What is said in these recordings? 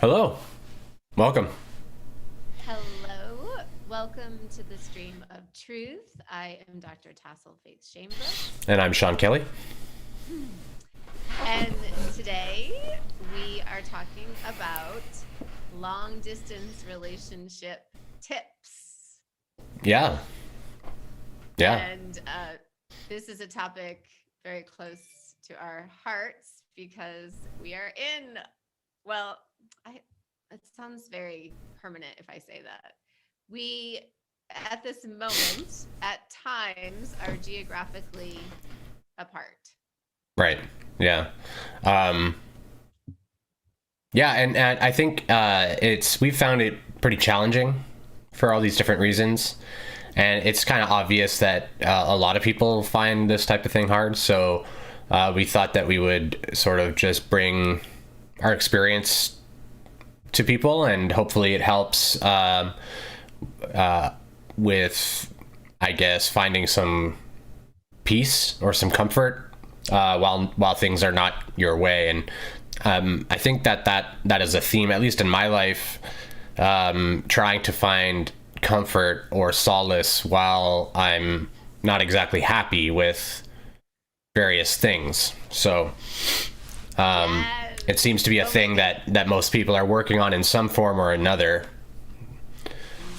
Hello. Welcome. Hello, welcome to the stream of truth. I am Dr. Tassel Faith Shameless. And I'm Sean Kelly. And today we are talking about long distance relationship tips. Yeah. Yeah. And this is a topic very close to our hearts because we are in, well, it sounds very permanent if I say that. We, at this moment, at times, are geographically apart. Right. Yeah. Um, yeah. And I think we've found it pretty challenging for all these different reasons. And it's kind of obvious that a lot of people find this type of thing hard. So we thought that we would sort of just bring our experience to people, and hopefully it helps with, I guess, finding some peace or some comfort while things are not your way. And I think that is a theme, at least in my life, trying to find comfort or solace while I'm not exactly happy with various things. So it seems to be a thing that most people are working on in some form or another.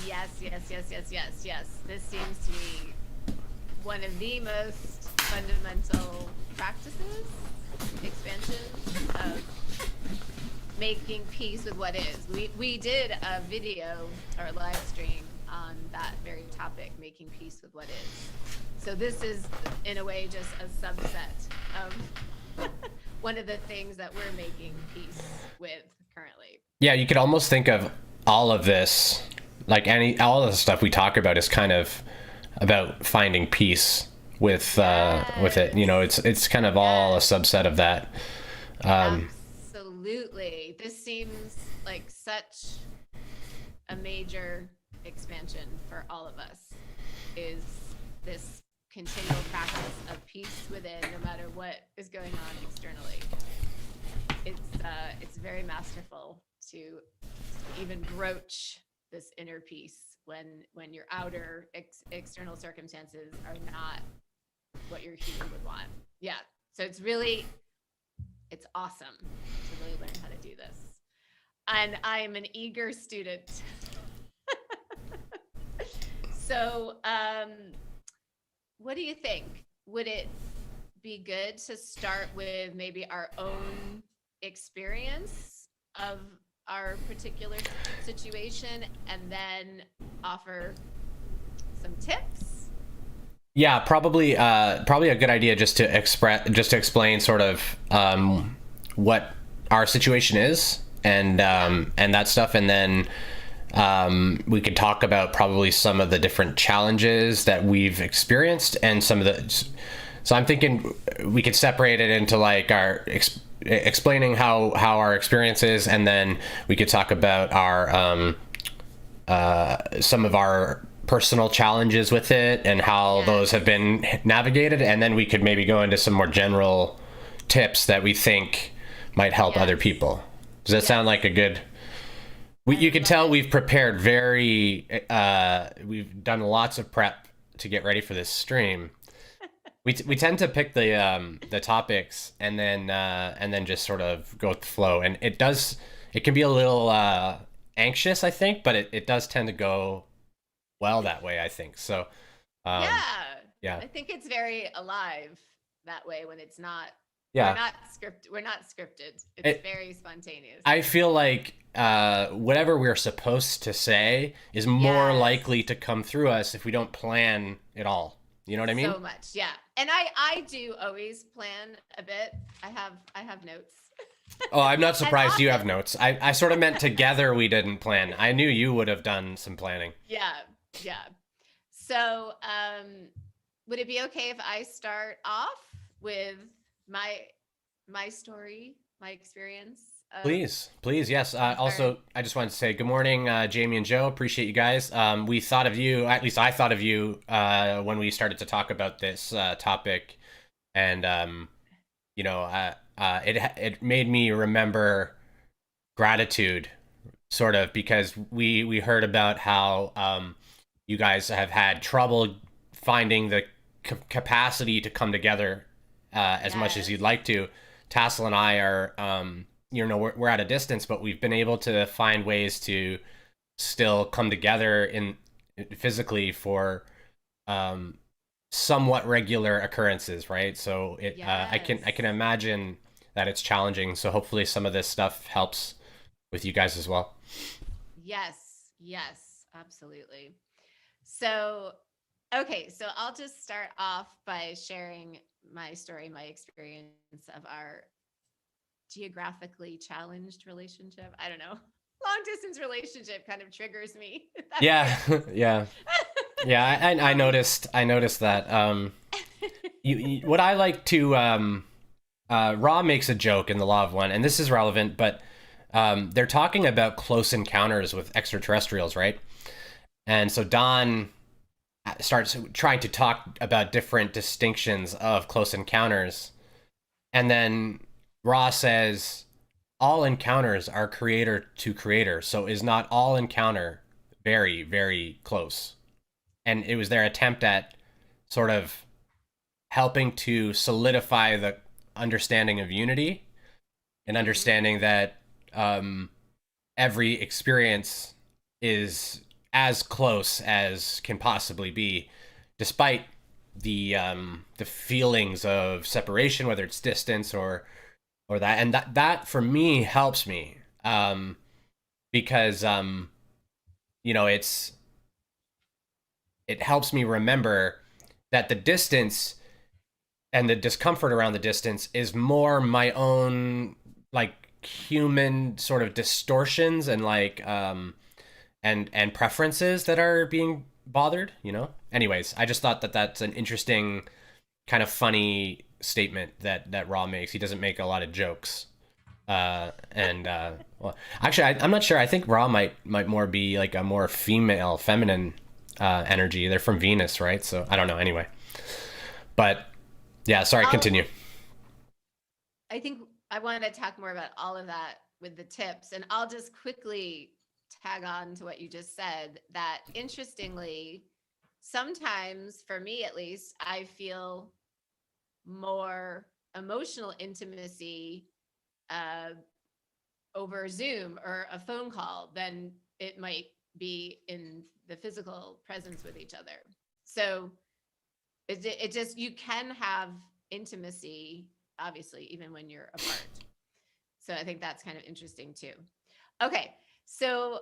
Yes. This seems to be one of the most fundamental practices, expansions of making peace with what is. We did a video or a live stream on that very topic, making peace with what is. So this is, in a way, just a subset of one of the things that we're making peace with currently. Yeah, you could almost think of all of this, like all of the stuff we talk about is kind of about finding peace with it. You know, it's kind of all a subset of that. Absolutely. This seems like such a major expansion for all of us, is this continual practice of peace within, no matter what is going on externally. It's very masterful to even broach this inner peace when your outer external circumstances are not what your human would want. Yeah. So it's awesome to really learn how to do this. And I am an eager student. So, what do you think? Would it be good to start with maybe our own experience of our particular situation and then offer some tips? Yeah, probably a good idea just to explain sort of what our situation is, and that stuff, and then we could talk about probably some of the different challenges that we've experienced and some of the. So I'm thinking we could separate it into like our explaining how our experience is, and then we could talk about our some of our personal challenges with it and how those have been navigated, and then we could maybe go into some more general tips that we think might help other people. Does that sound like a good? You can tell we've prepared we've done lots of prep to get ready for this stream. We tend to pick the topics and then just sort of go with the flow, and it can be a little anxious, I think, but it does tend to go well that way, I think. So yeah, I think it's very alive that way when it's not. Yeah. We're not scripted. It's very spontaneous. I feel like whatever we're supposed to say is more likely to come through us if we don't plan it all. You know what I mean? So much, yeah. And I do always plan a bit. I have notes. Oh, I'm not surprised you have notes. I sort of meant together we didn't plan. I knew you would have done some planning. Yeah. So, would it be okay if I start off with my story, my experience? Please, yes. Also, I just wanted to say good morning, Jamie and Joe. Appreciate you guys. We thought of you, at least I thought of you when we started to talk about this topic, and it made me remember gratitude, sort of, because we heard about how you guys have had trouble finding the capacity to come together as much as Yes. you'd like to. Tassel and I are, we're at a distance, but we've been able to find ways to still come together in physically for um, somewhat regular occurrences, right? So I Yes. can imagine that it's challenging. So hopefully some of this stuff helps with you guys as well. Yes. Yes. Absolutely. So, okay, so I'll just start off by sharing my story, my experience of our geographically challenged relationship. I don't know. Long distance relationship kind of triggers me. That's Yeah, good. yeah, yeah. Um, I noticed that. What I like to Raw makes a joke in the Law of One, and this is relevant, but they're talking about close encounters with extraterrestrials, right? And so Don starts trying to talk about different distinctions of close encounters, and then Ra says all encounters are creator to creator, so is not all encounter very, very close? And it was their attempt at sort of helping to solidify the understanding of unity and mhm. understanding that um, every experience is as close as can possibly be, despite the feelings of separation, whether it's distance or that, and that for me helps me because it's it helps me remember that the distance and the discomfort around the distance is more my own like human sort of distortions and like and preferences that are being bothered. Anyways, I just thought that that's an interesting kind of funny statement that Raw makes. He doesn't make a lot of jokes. And well, actually, I'm not sure. I think Raw might more be like a more female, feminine energy. They're from Venus, right? So I don't know. Anyway, but yeah, sorry. I'll, Continue. I think I want to talk more about all of that with the tips. And I'll just quickly tag on to what you just said that interestingly, sometimes for me at least, I feel more emotional intimacy uh, over Zoom or a phone call than it might be in the physical presence with each other. So it just, you can have intimacy, obviously, even when you're apart. So I think that's kind of interesting too. Okay, so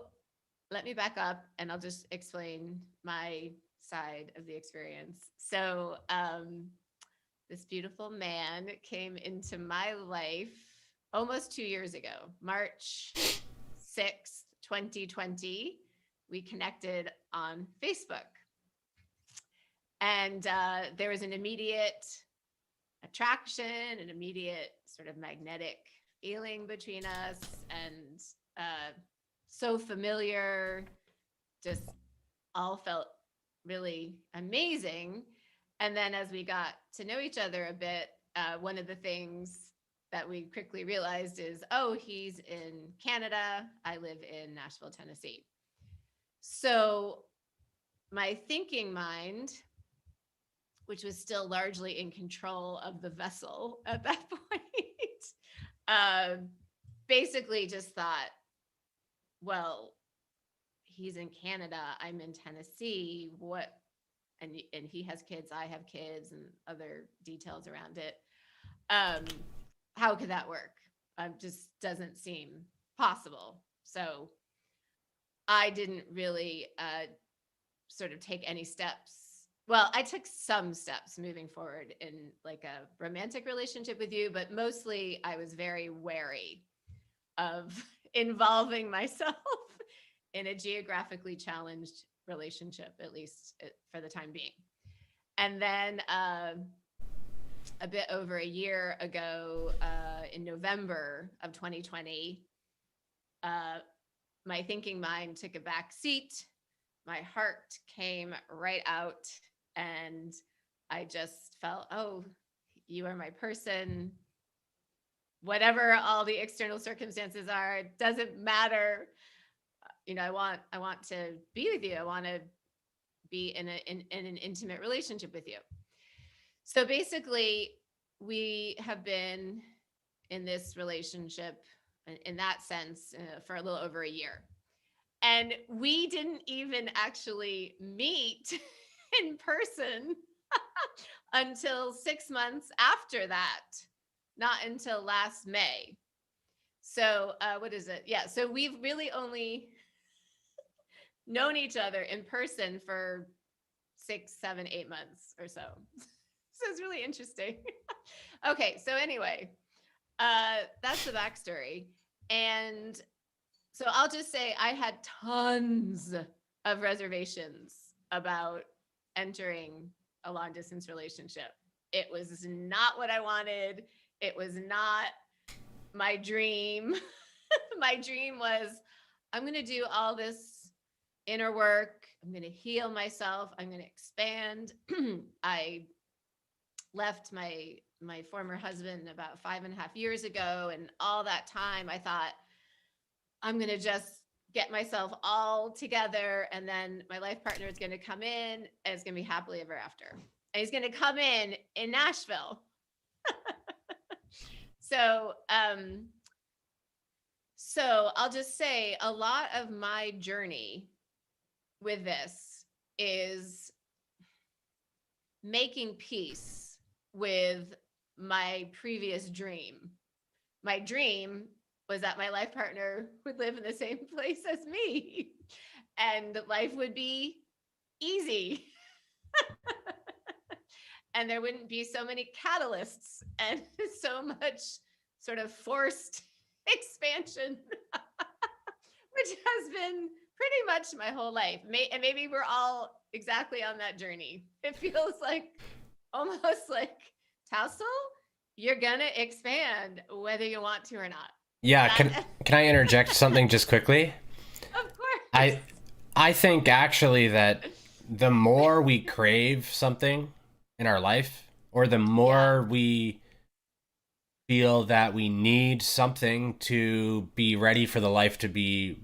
let me back up and I'll just explain my side of the experience. So, this beautiful man came into my life almost 2 years ago, March 6th, 2020. We connected on Facebook. And there was an immediate attraction, an immediate sort of magnetic feeling between us, and so familiar, just all felt really amazing. And then as we got to know each other a bit, one of the things that we quickly realized is, oh, he's in Canada. I live in Nashville, Tennessee. So my thinking mind, which was still largely in control of the vessel at that point, uh, basically just thought, well, he's in Canada, I'm in Tennessee. What? And he has kids, I have kids, and other details around it. Um, how could that work? Just doesn't seem possible. So I didn't really sort of take any steps. Well, I took some steps moving forward in like a romantic relationship with you, but mostly I was very wary of involving myself in a geographically challenged relationship, at least for the time being. And then a bit over a year ago, in November of 2020, uh, my thinking mind took a back seat. My heart came right out, and I just felt, oh, you are my person. whatever all the external circumstances are, it doesn't matter. I want to be with you. I want to be in an intimate relationship with you. So basically, we have been in this relationship in that sense for a little over a year. And we didn't even actually meet in person until 6 months after that, not until last May. So, what is it? Yeah. So we've really only known each other in person for 6, 7, 8 months or so. So it's really interesting. Okay. So, anyway, that's the backstory. And so I'll just say I had tons of reservations about entering a long distance relationship. It was not what I wanted. It was not my dream. My dream was I'm going to do all this inner work. I'm going to heal myself. I'm going to expand. I left my former husband about 5.5 years ago. And all that time I thought, I'm going to just get myself all together. And then my life partner is going to come in and it's going to be happily ever after. And he's going to come in Nashville. So, so I'll just say a lot of my journey with this is making peace with my previous dream. My dream was that my life partner would live in the same place as me and life would be easy. And there wouldn't be so many catalysts and so much sort of forced expansion, which has been pretty much my whole life. And maybe we're all exactly on that journey. It feels like almost like Tassel, you're gonna expand whether you want to or not. Yeah, can I interject something just quickly? Of course. I think actually that the more we crave something in our life, or the more we feel that we need something to be ready for the life to be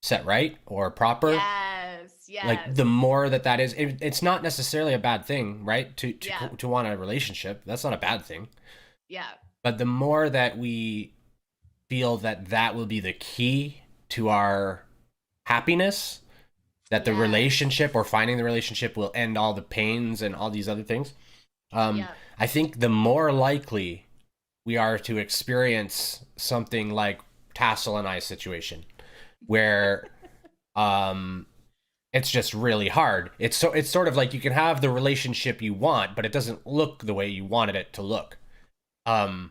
set right or proper. Yes. Like the more that is, it's not necessarily a bad thing, right? To want a relationship, that's not a bad thing. Yeah. But the more that we feel that will be the key to our happiness, that the relationship or finding the relationship will end all the pains and all these other things. I think the more likely we are to experience something like Tassel and I's situation, where it's just really hard. It's sort of like you can have the relationship you want, but it doesn't look the way you wanted it to look. And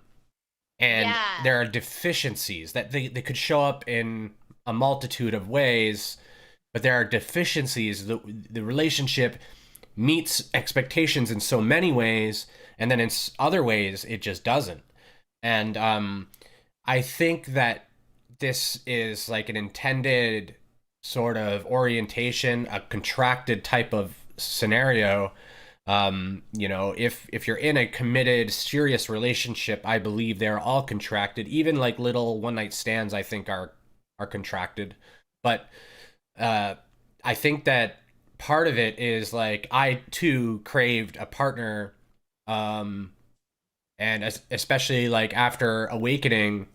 there are deficiencies that they could show up in a multitude of ways, but there are deficiencies. The relationship meets expectations in so many ways, and then in other ways it just doesn't. And I think that this is like an intended sort of orientation, a contracted type of scenario. If you're in a committed, serious relationship, I believe they're all contracted. Even like little one night stands, I think are contracted. But I think that part of it is like I too craved a partner, and especially like after awakening,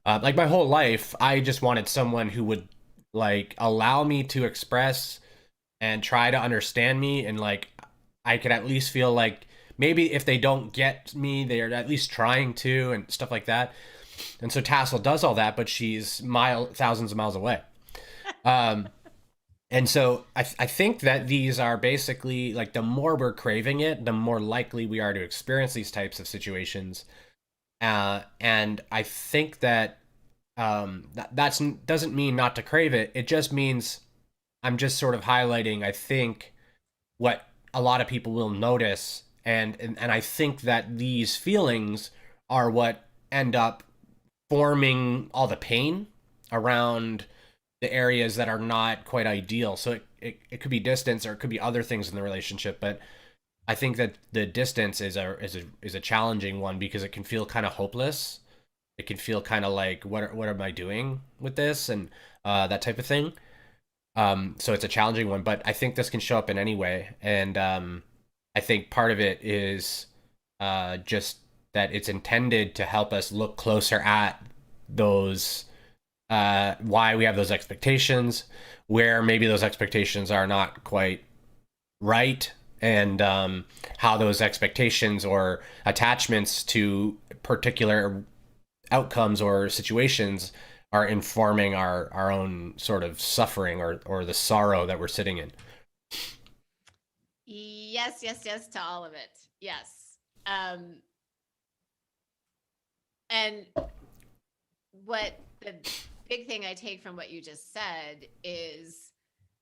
like my whole life, I just wanted someone who would like allow me to express and try to understand me, and like I could at least feel like maybe if they don't get me, they're at least trying to, and stuff like that. And so Tassel does all that, but she's thousands of miles away. And so I think that these are basically like the more we're craving it, the more likely we are to experience these types of situations. And I think that that doesn't mean not to crave it. It just means I'm just sort of highlighting, I think, what a lot of people will notice. And I think that these feelings are what end up forming all the pain around the areas that are not quite ideal. So it could be distance, or it could be other things in the relationship, but I think that the distance is a challenging one because it can feel kind of hopeless. it can feel kind of like what am I doing with this, and that type of thing. So it's a challenging one, but I think this can show up in any way, and I think part of it is just that it's intended to help us look closer at those why we have those expectations, where maybe those expectations are not quite right, and how those expectations or attachments to particular outcomes or situations are informing our own sort of suffering or the sorrow that we're sitting in. Yes, yes, yes to all of it. Yes. Um, and what the big thing I take from what you just said is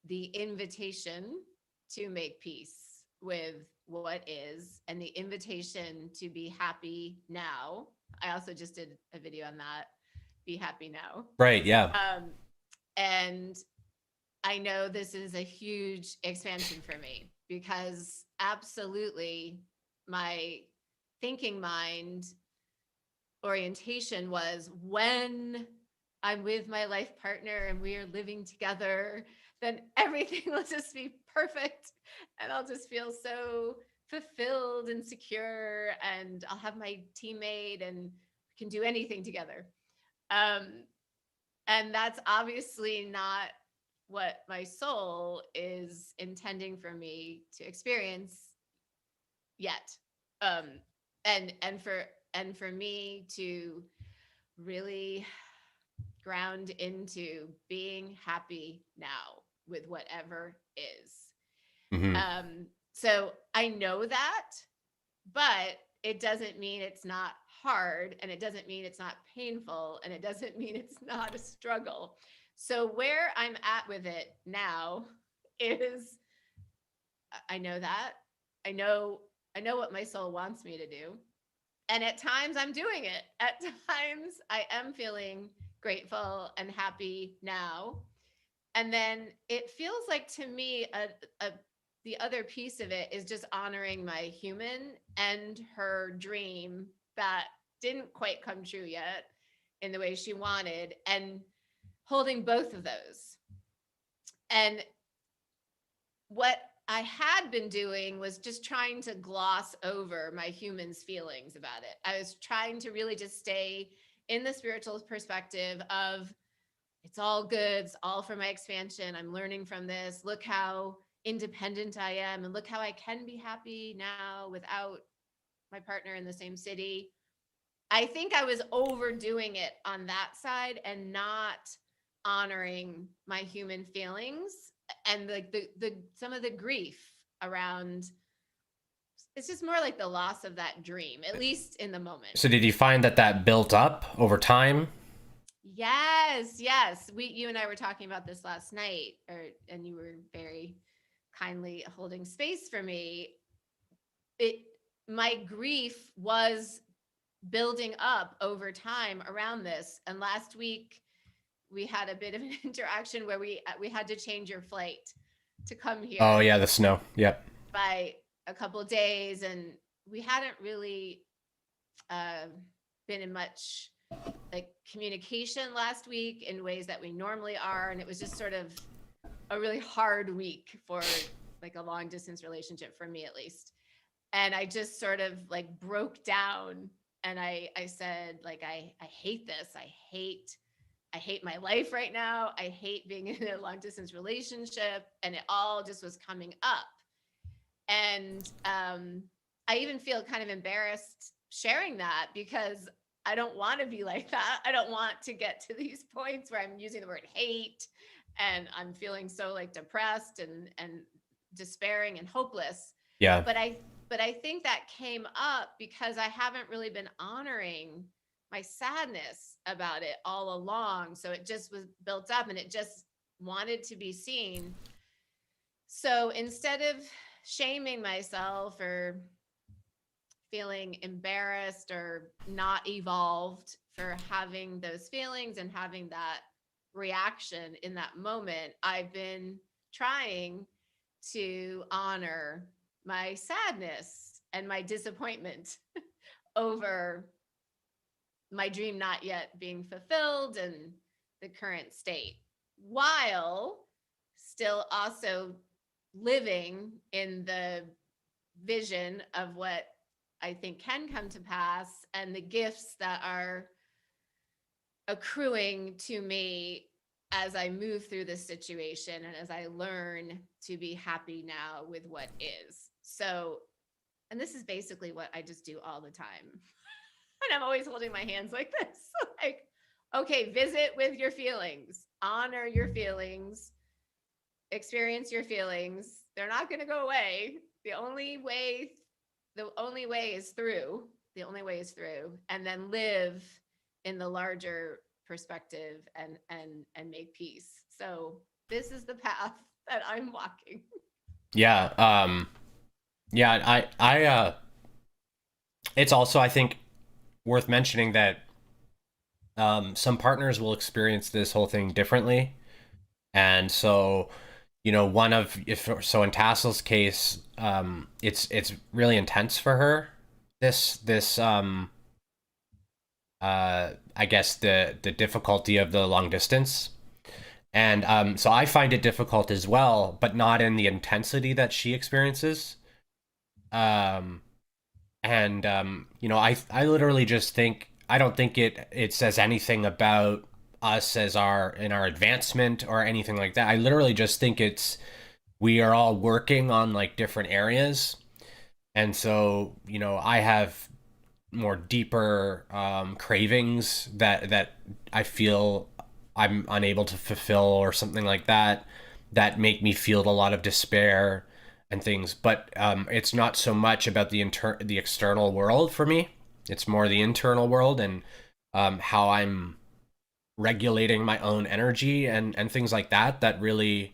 the invitation to make peace with what is and the invitation to be happy now. I also just did a video on that. Be happy now. Right, yeah. Um, and I know this is a huge expansion for me because absolutely my thinking mind orientation was when I'm with my life partner and we are living together, then everything will just be perfect and I'll just feel so fulfilled and secure and I'll have my teammate and we can do anything together. Um, and that's obviously not what my soul is intending for me to experience yet. Um, and for me to really ground into being happy now with whatever is. Hmm. So I know that, but it doesn't mean it's not hard and it doesn't mean it's not painful and it doesn't mean it's not a struggle. So where I'm at with it now is I know that. I know I know what my soul wants me to do. And at times I'm doing it. At times I am feeling grateful and happy now. And then it feels like to me the other piece of it is just honoring my human and her dream that didn't quite come true yet in the way she wanted and holding both of those. And what I had been doing was just trying to gloss over my human's feelings about it. I was trying to really just stay in the spiritual perspective of it's all good, it's all for my expansion. I'm learning from this. Look how independent I am, and look how I can be happy now without my partner in the same city. I think I was overdoing it on that side and not honoring my human feelings and the some of the grief around it's just more like the loss of that dream, at least in the moment. So did you find that that built up over time? Yes, yes. You and I were talking about this last night, and you were very kindly holding space for me. It My grief was building up over time around this, and last week we had a bit of an interaction where we had to change your flight to come Oh here yeah, the snow. Yep. by a couple of days, and we hadn't really uh, been in much like communication last week in ways that we normally are, and it was just sort of a really hard week for like a long distance relationship for me at least. And I just sort of like broke down and I said like I hate this. I hate my life right now. I hate being in a long distance relationship, and it all just was coming up. And I even feel kind of embarrassed sharing that because I don't want to be like that. I don't want to get to these points where I'm using the word hate and I'm feeling so like depressed and despairing and hopeless. Yeah. But I think that came up because I haven't really been honoring my sadness about it all along. So it just was built up and it just wanted to be seen. So instead of shaming myself or feeling embarrassed or not evolved for having those feelings and having that reaction in that moment, I've been trying to honor my sadness and my disappointment over my dream not yet being fulfilled and the current state, while still also living in the vision of what I think can come to pass and the gifts that are accruing to me as I move through this situation and as I learn to be happy now with what is. So, and this is basically what I just do all the time. And I'm always holding my hands like this. Like, okay, visit with your feelings, honor your feelings, experience your feelings. They're not going to go away. The only way is through. The only way is through, and then live in the larger perspective and make peace. So this is the path that I'm walking. Yeah. Yeah. It's also, I think, worth mentioning that some partners will experience this whole thing differently. And so, one of, if so in Tassel's case, it's really intense for her. This I guess the difficulty of the long distance. And so I find it difficult as well, but not in the intensity that she experiences. Um, and I literally just think, I don't think it says anything about us as our advancement or anything like that. I literally just think it's, we are all working on like different areas. And so, I have more deeper cravings that I feel I'm unable to fulfill or something like that, that make me feel a lot of despair and things. But it's not so much about the external world for me. It's more the internal world, and how I'm regulating my own energy and things like that, that really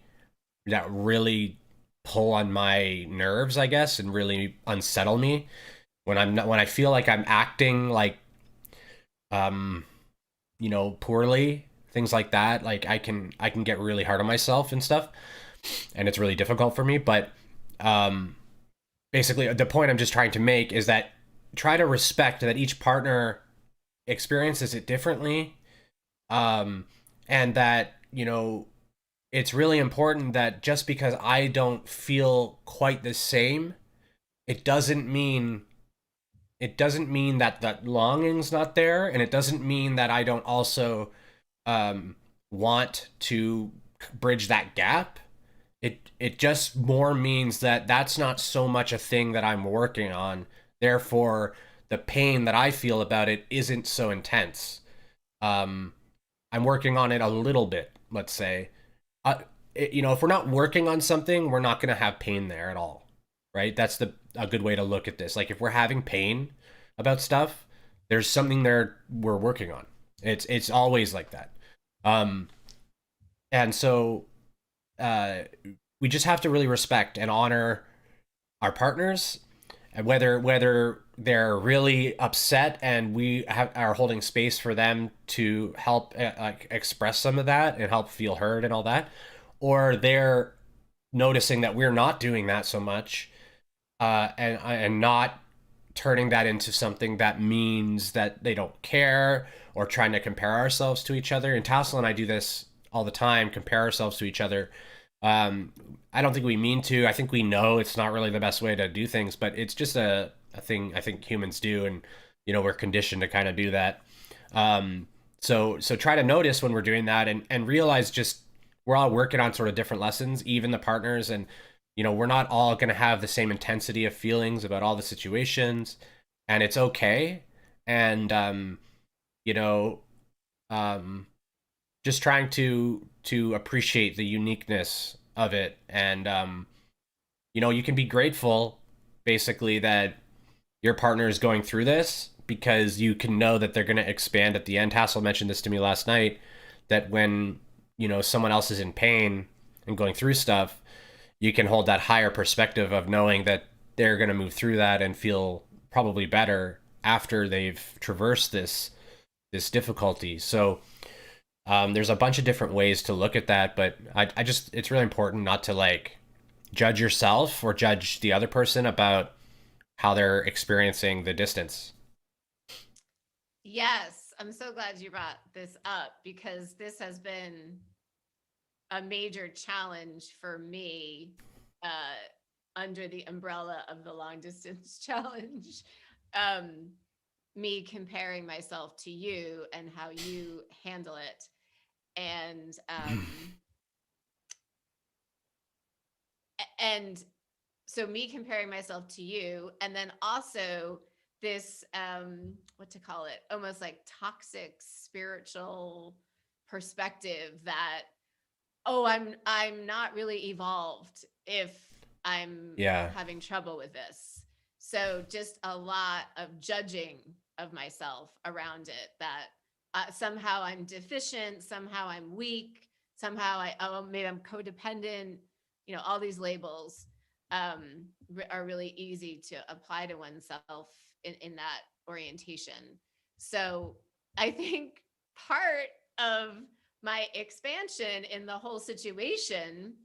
pull on my nerves, I guess, and really unsettle me when I feel like I'm acting like um poorly, things like that. Like I can get really hard on myself and stuff, and it's really difficult for me. But um basically the point I'm just trying to make is that try to respect that each partner experiences it differently, um and that it's really important that just because I don't feel quite the same, it doesn't mean that that longing's not there, and it doesn't mean that I don't also want to bridge that gap. It just more means that that's not so much a thing that I'm working on. Therefore, the pain that I feel about it isn't so intense. Um, I'm working on it a little bit, let's say. If we're not working on something, we're not going to have pain there at all, right? That's a good way to look at this. Like if we're having pain about stuff, there's something there we're working on. It's always like that. Um, and so uh, we just have to really respect and honor our partners, and whether they're really upset and are holding space for them to help like express some of that and help feel heard and all that, or they're noticing that we're not doing that so much, and not turning that into something that means that they don't care, or trying to compare ourselves to each other. And Tassel and I do this all the time, compare ourselves to each other. I don't think we mean to. I think we know it's not really the best way to do things, but it's just a thing I think humans do, and we're conditioned to kind of do that. So try to notice when we're doing that, and realize just we're all working on sort of different lessons, even the partners, and we're not all going to have the same intensity of feelings about all the situations, and it's okay. And you know, um, just trying to appreciate the uniqueness of it, and you can be grateful, basically, that your partner is going through this, because you can know that they're going to expand at the end. Tassel mentioned this to me last night, that when someone else is in pain and going through stuff, you can hold that higher perspective of knowing that they're going to move through that and feel probably better after they've traversed this difficulty. So there's a bunch of different ways to look at that, but I just, it's really important not to like judge yourself or judge the other person about how they're experiencing the distance. Yes, I'm so glad you brought this up because this has been a major challenge for me uh, under the umbrella of the long distance challenge. Um, Me comparing myself to you and how you handle it. And and so me comparing myself to you, and then also this what to call it, almost like toxic spiritual perspective that, oh, I'm not really evolved if I'm Yeah. having trouble with this. So just a lot of judging of myself around it, that somehow I'm deficient, somehow I'm weak, somehow oh, maybe I'm codependent, all these labels are really easy to apply to oneself in that orientation. So I think part of my expansion in the whole situation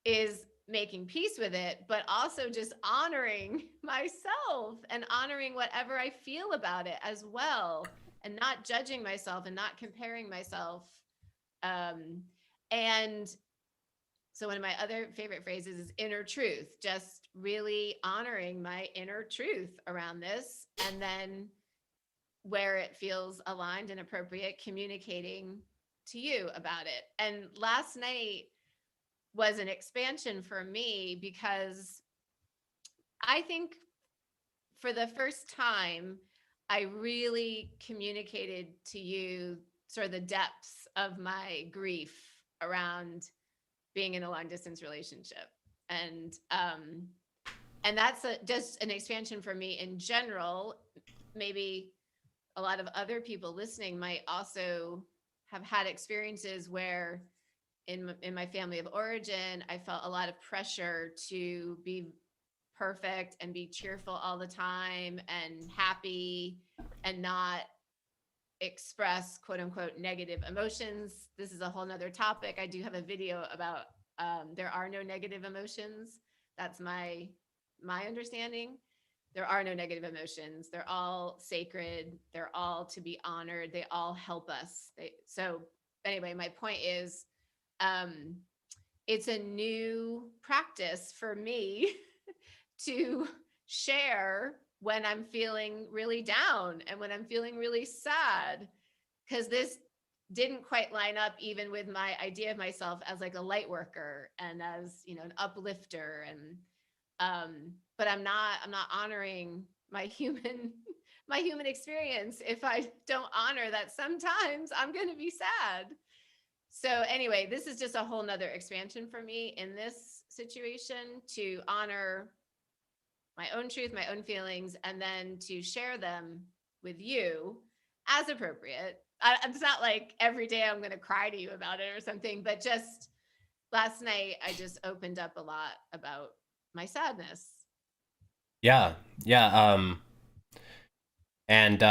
is making peace with it, but also just honoring myself and honoring whatever I feel about it as well, and not judging myself and not comparing myself. And so one of my other favorite phrases is inner truth, just really honoring my inner truth around this. And then where it feels aligned and appropriate, communicating to you about it. And last night was an expansion for me because I think for the first time, I really communicated to you sort of the depths of my grief around being in a long distance relationship. And that's just an expansion for me in general. Maybe a lot of other people listening might also have had experiences where in my family of origin, I felt a lot of pressure to be perfect and be cheerful all the time and happy and not express quote unquote negative emotions. This is a whole nother topic. I do have a video about there are no negative emotions. That's my understanding. There are no negative emotions. They're all sacred. They're all to be honored. They all help us. So anyway, my point is, um, it's a new practice for me to share when I'm feeling really down and when I'm feeling really sad, because this didn't quite line up even with my idea of myself as like a light worker and as, an uplifter. And but I'm not honoring my human my human experience if I don't honor that sometimes I'm going to be sad. So anyway, this is just a whole nother expansion for me in this situation, to honor my own truth, my own feelings, and then to share them with you as appropriate. It's not like every day I'm going to cry to you about it or something, but just last night I just opened up a lot about my sadness. Yeah. Yeah. And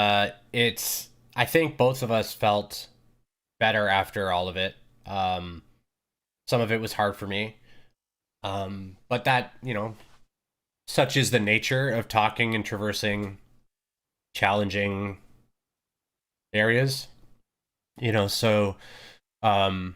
it's, I think both of us felt better after all of it. Um, some of it was hard for me. But that, such is the nature of talking and traversing challenging areas, so um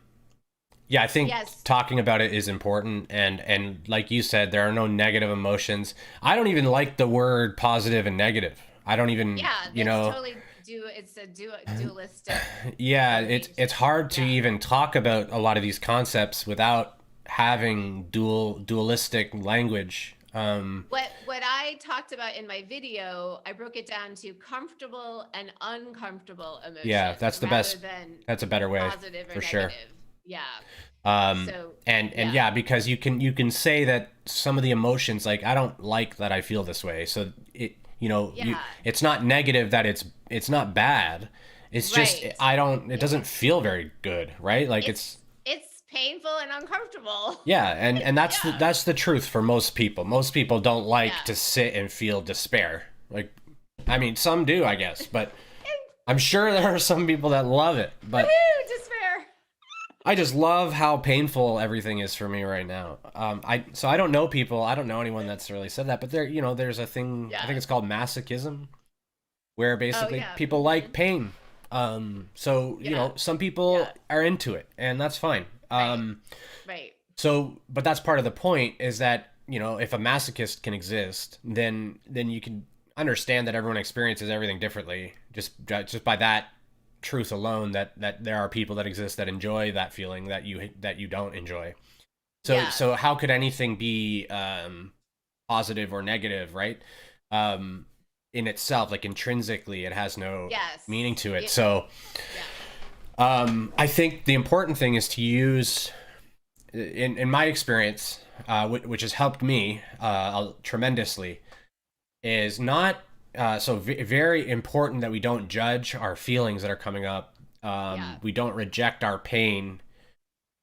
yeah, I think Yes. talking about it is important, and like you said, there are no negative emotions. I don't even like the word positive and negative. I don't even, Yeah, that's totally it's a dualistic yeah, it's arrangement. hard to Yeah. even talk about a lot of these concepts without having dualistic language. What I talked about in my video, I broke it down to comfortable and uncomfortable Yeah, emotions that's the rather best. than That's a better way positive or for sure. negative. Yeah. um So, and yeah. yeah, because you can say that some of the emotions, like, I don't like that I feel this way, so Yeah. it's not negative that it's not bad. It's just, Right. it doesn't feel very good, right? Like, It's it's painful and uncomfortable. yeah, and Yeah. that's the truth for most people. Most people don't like Yeah. to sit and feel despair. Like, I mean, some do, I guess, but I'm sure there are some people that love it. But Woohoo, despair. I just love how painful everything is for me right now. I don't know people. I don't know anyone that's really said that. But there's a thing. I think Yeah. it's called masochism, where Oh basically yeah. people like pain. So, Yeah. some people Yeah. are into it, and that's fine. Right. Right. So, but that's part of the point is that, if a masochist can exist, then you can understand that everyone experiences everything differently just by that truth alone, that there are people that exist that enjoy that feeling that you don't enjoy. So Yeah. so how could anything be positive or negative, right? Um, in itself, like intrinsically, it has no Yes. meaning to it. Yeah. So Yeah. I think the important thing is to use, in my experience, which has helped me tremendously, is not very important that we don't judge our feelings that are coming up. Yeah. We don't reject our pain.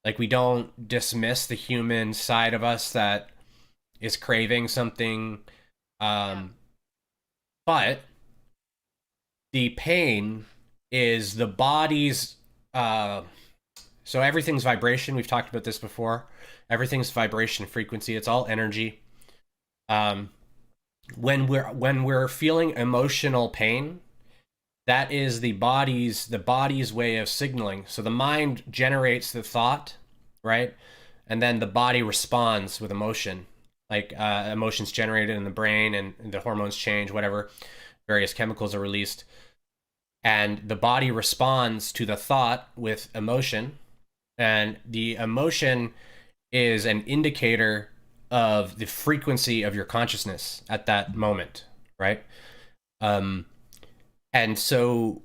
Like, we don't dismiss the human side of us that is craving something. Yeah. Um, but the pain is the body's. So everything's vibration. We've talked about this before. Everything's vibration, frequency. It's all energy. Um, when we're feeling emotional pain, that is the body's way of signaling. So the mind generates the thought, right, and then the body responds with emotion, like emotions generated in the brain, and the hormones change, whatever, various chemicals are released, and the body responds to the thought with emotion, and the emotion is an indicator of the frequency of your consciousness at that moment, right? Um, and so,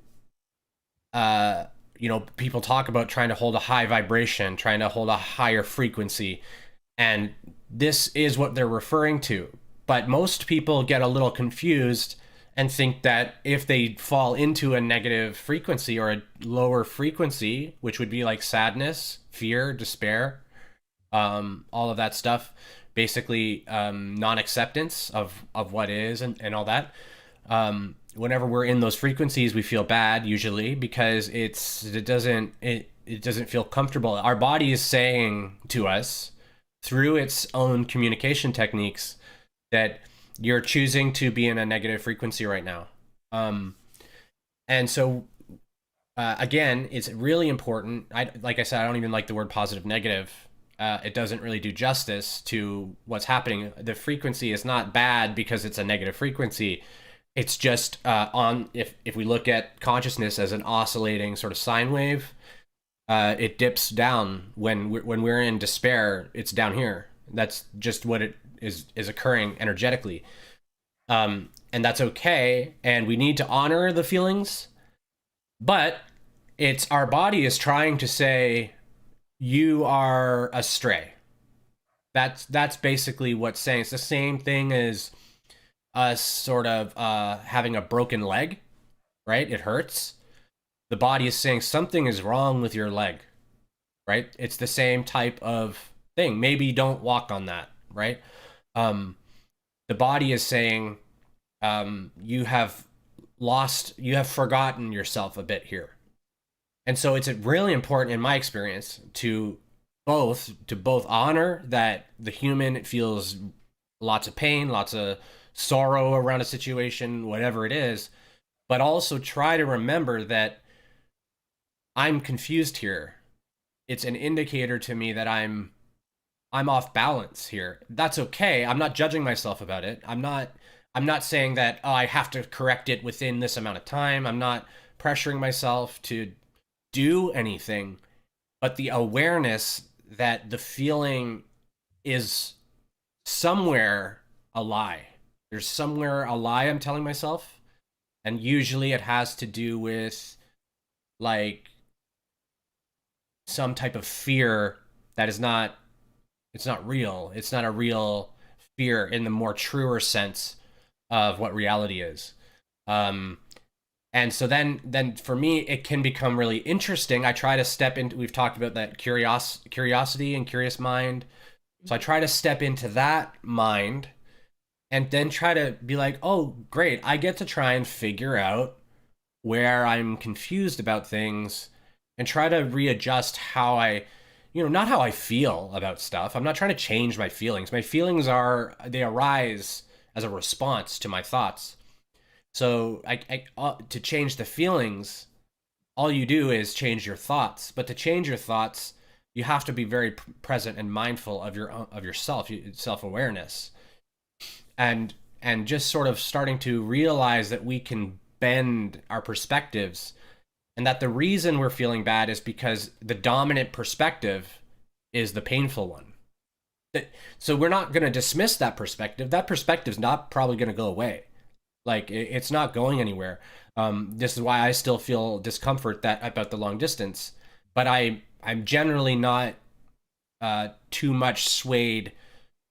people talk about trying to hold a high vibration, trying to hold a higher frequency, and this is what they're referring to. But most people get a little confused and think that if they fall into a negative frequency or a lower frequency, which would be like sadness, fear, despair, all of that stuff, basically non-acceptance of what is, and all that. Whenever we're in those frequencies, we feel bad usually because it doesn't feel comfortable. Our body is saying to us through its own communication techniques that you're choosing to be in a negative frequency right now. And so again, it's really important. Like I said, I don't even like the word positive negative. It doesn't really do justice to what's happening. The frequency is not bad because it's a negative frequency. It's just if we look at consciousness as an oscillating sort of sine wave, it dips down when we're in despair. It's down here. That's just what it is occurring energetically, and that's okay. And we need to honor the feelings, but it's our body is trying to say you are astray. That's basically what's saying. It's the same thing as us sort of having a broken leg, right? It hurts. The body is saying something is wrong with your leg, right? It's the same type of thing. Maybe don't walk on that, right? Um, the body is saying you have forgotten yourself a bit here. And so it's really important in my experience to both honor that the human feels lots of pain, lots of sorrow around a situation, whatever it is, but also try to remember that I'm confused here. It's an indicator to me that I'm off balance here. That's okay. I'm not judging myself about it. I'm not saying that, oh, I have to correct it within this amount of time. I'm not pressuring myself to do anything, but the awareness that the feeling is somewhere a lie. There's somewhere a lie I'm telling myself, and usually it has to do with like some type of fear that is not it's not real. It's not a real fear in the more truer sense of what reality is. Um, and so then for me it can become really interesting. I try to step into, we've talked about that curiosity and curious mind. So I try to step into that mind and then try to be like, oh great, I get to try and figure out where I'm confused about things and try to readjust how not how I feel about stuff. I'm not trying to change my feelings. My feelings they arise as a response to my thoughts. So to change the feelings, all you do is change your thoughts. But to change your thoughts, you have to be very present and mindful of yourself, self-awareness, and just sort of starting to realize that we can bend our perspectives, and that the reason we're feeling bad is because the dominant perspective is the painful one. So we're not going to dismiss that perspective. That perspective's not probably going to go away. Like it's not going anywhere. This is why I still feel discomfort that about the long distance, but I'm generally not too much swayed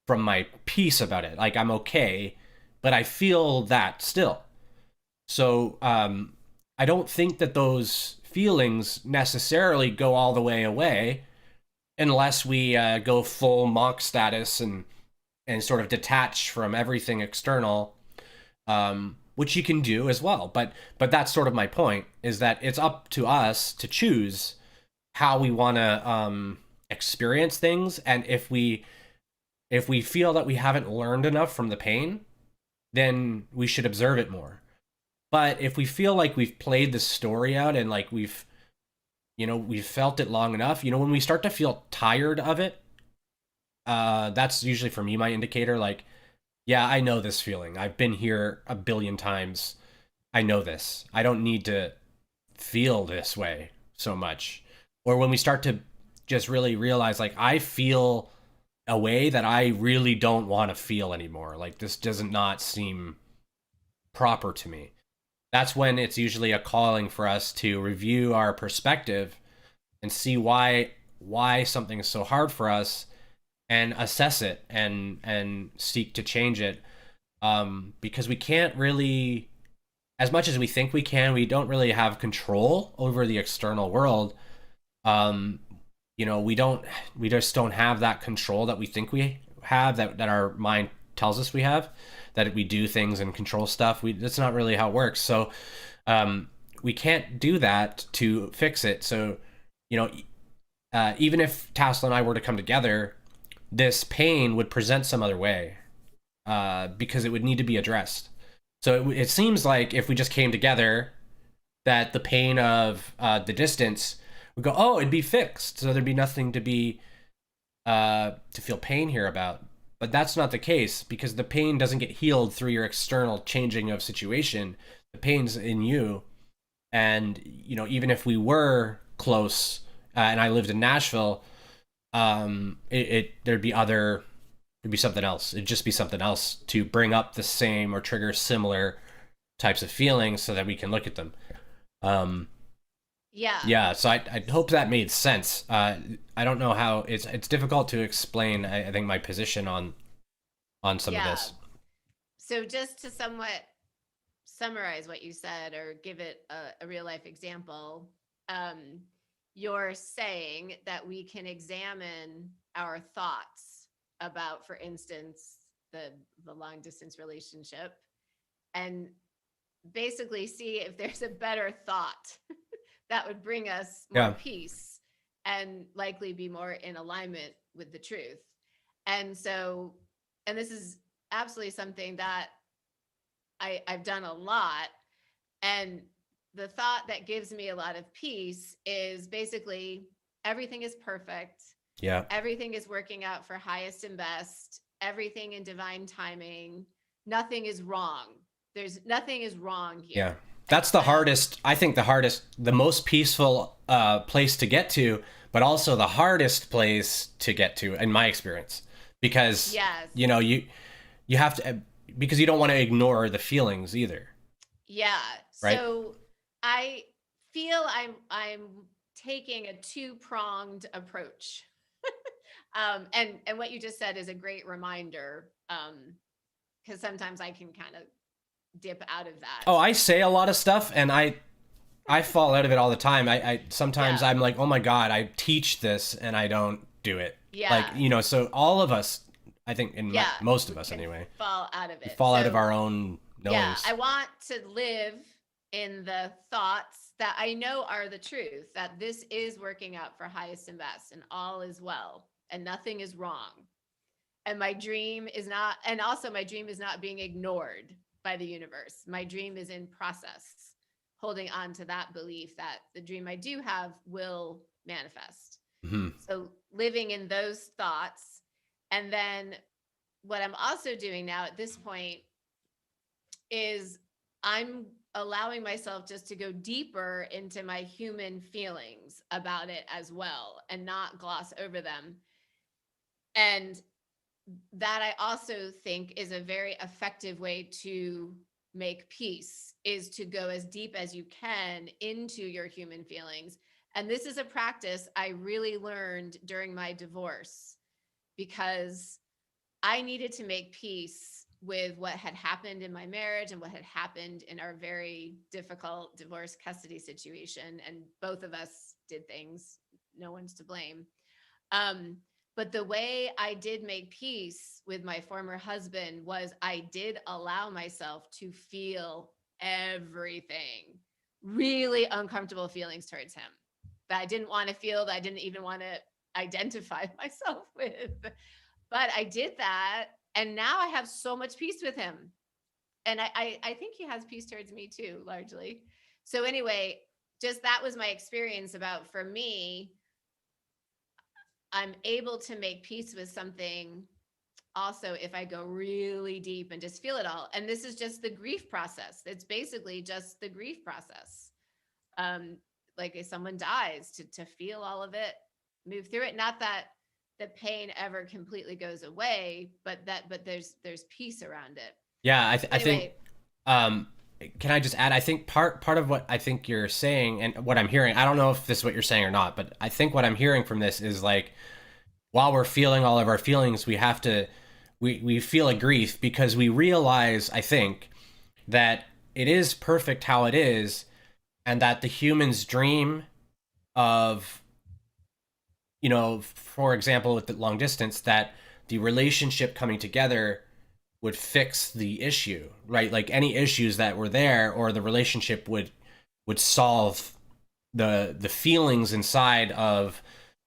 from my peace about it. Like I'm okay, but I feel that still. So I don't think that those feelings necessarily go all the way away unless we go full monk status and sort of detach from everything external, which you can do as well. But that's sort of my point, is that it's up to us to choose how we want to experience things, and if we feel that we haven't learned enough from the pain, then we should observe it more. But if we feel like we've played the story out and like we've felt it long enough, when we start to feel tired of it, that's usually for me my indicator. Like, yeah, I know this feeling. I've been here a billion times. I know this. I don't need to feel this way so much. Or when we start to just really realize, like, I feel a way that I really don't want to feel anymore. Like, this does not seem proper to me. That's when it's usually a calling for us to review our perspective and see why something is so hard for us, and assess it and seek to change it, because we can't really, as much as we think we don't really have control over the external world. um we just don't have that control that we think we have, that our mind tells us we have, that we do things and control stuff. That's not really how it works. So we can't do that to fix it. So you know even if Tassel and I were to come together, this pain would present some other way, because it would need to be addressed. So it seems like if we just came together, that the pain of the distance would go, oh, it'd be fixed. So there'd be nothing to feel pain here about. But that's not the case, because the pain doesn't get healed through your external changing of situation. The pain's in you. And, even if we were close, and I lived in Nashville, there'd be something else. It'd just be something else to bring up the same or trigger similar types of feelings so that we can look at them. Um, Yeah. yeah, so I hope that made sense. I don't know how it's difficult to explain. I think my position on some of Yeah. this. So just to somewhat summarize what you said, or give it a real life example, um, you're saying that we can examine our thoughts about, for instance, the long distance relationship, and basically see if there's a better thought that would bring us more Yeah, peace and likely be more in alignment with the truth. And so, and this is absolutely something that I've done a lot. And the thought that gives me a lot of peace is basically everything is perfect. yeah, Everything is working out for highest and best. Everything in divine timing. Nothing is wrong. Nothing is wrong yeah. here. That's the hardest. I think the most peaceful place to get to, but also the hardest place to get to, in my experience, because Yes. You have to, because you don't want to ignore the feelings either, Yeah. right? So I feel I'm taking a two-pronged approach. And what you just said is a great reminder. Because sometimes I can kind of dip out of that. Oh, I say a lot of stuff, and I fall out of it all the time. I sometimes Yeah. I'm like, oh my god, I teach this and I don't do it. Like, Yeah. so all of us, I think, Yeah. most of We us can anyway, fall out of we it. fall out of So our own yeah, knowings. I want to live in the thoughts that I know are the truth, that this is working out for highest and best, and all is well, and nothing is wrong. And my dream is not, and also my dream is not being ignored by the universe. My dream is in process, holding on to that belief that the dream I do have will manifest. Hmm. So living in those thoughts. And then what I'm also doing now at this point is I'm allowing myself just to go deeper into my human feelings about it as well and not gloss over them. And that I also think is a very effective way to make peace, is to go as deep as you can into your human feelings. And this is a practice I really learned during my divorce because I needed to make peace with what had happened in my marriage and what had happened in our very difficult divorce custody situation. And both of us did things, no one's to blame. But the way I did make peace with my former husband was I did allow myself to feel everything, really uncomfortable feelings towards him that I didn't want to feel, that I didn't even want to identify myself with. But I did that. And now I have so much peace with him. And I think he has peace towards me too, largely. So anyway, just that was my experience about, for me, I'm able to make peace with something also if I go really deep and just feel it all. And this is just the grief process. It's basically just the grief process. Like if someone dies, to feel all of it, move through it. Not that the pain ever completely goes away, but there's peace around it. Yeah, I think. Anyway, Um, can I just add? I think part of what I think you're saying and what I'm hearing. I don't know if this is what you're saying or not, but I think what I'm hearing from this is like, while we're feeling all of our feelings, we have to we feel a grief because we realize, I think, that it is perfect how it is, and that the human's dream of, for example, with the long distance, that the relationship coming together would fix the issue, right? Like any issues that were there, or the relationship would solve the feelings inside of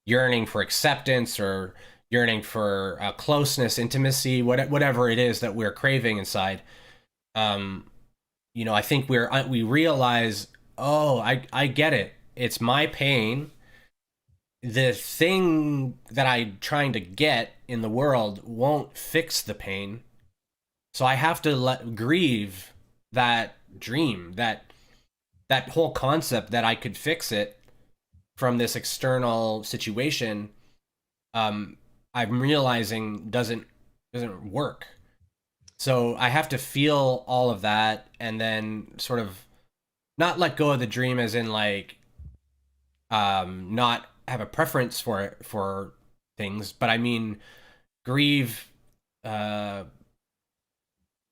yearning for acceptance, or yearning for closeness, intimacy, whatever it is that we're craving inside. Um, I think we realize, oh, I get it. It's my pain. The thing that I'm trying to get in the world won't fix the pain. So I have to grieve that dream, that whole concept that I could fix it from this external situation. I'm realizing doesn't work. So I have to feel all of that, and then sort of not let go of the dream, as in like, not have a preference for things, but I mean grieve, uh,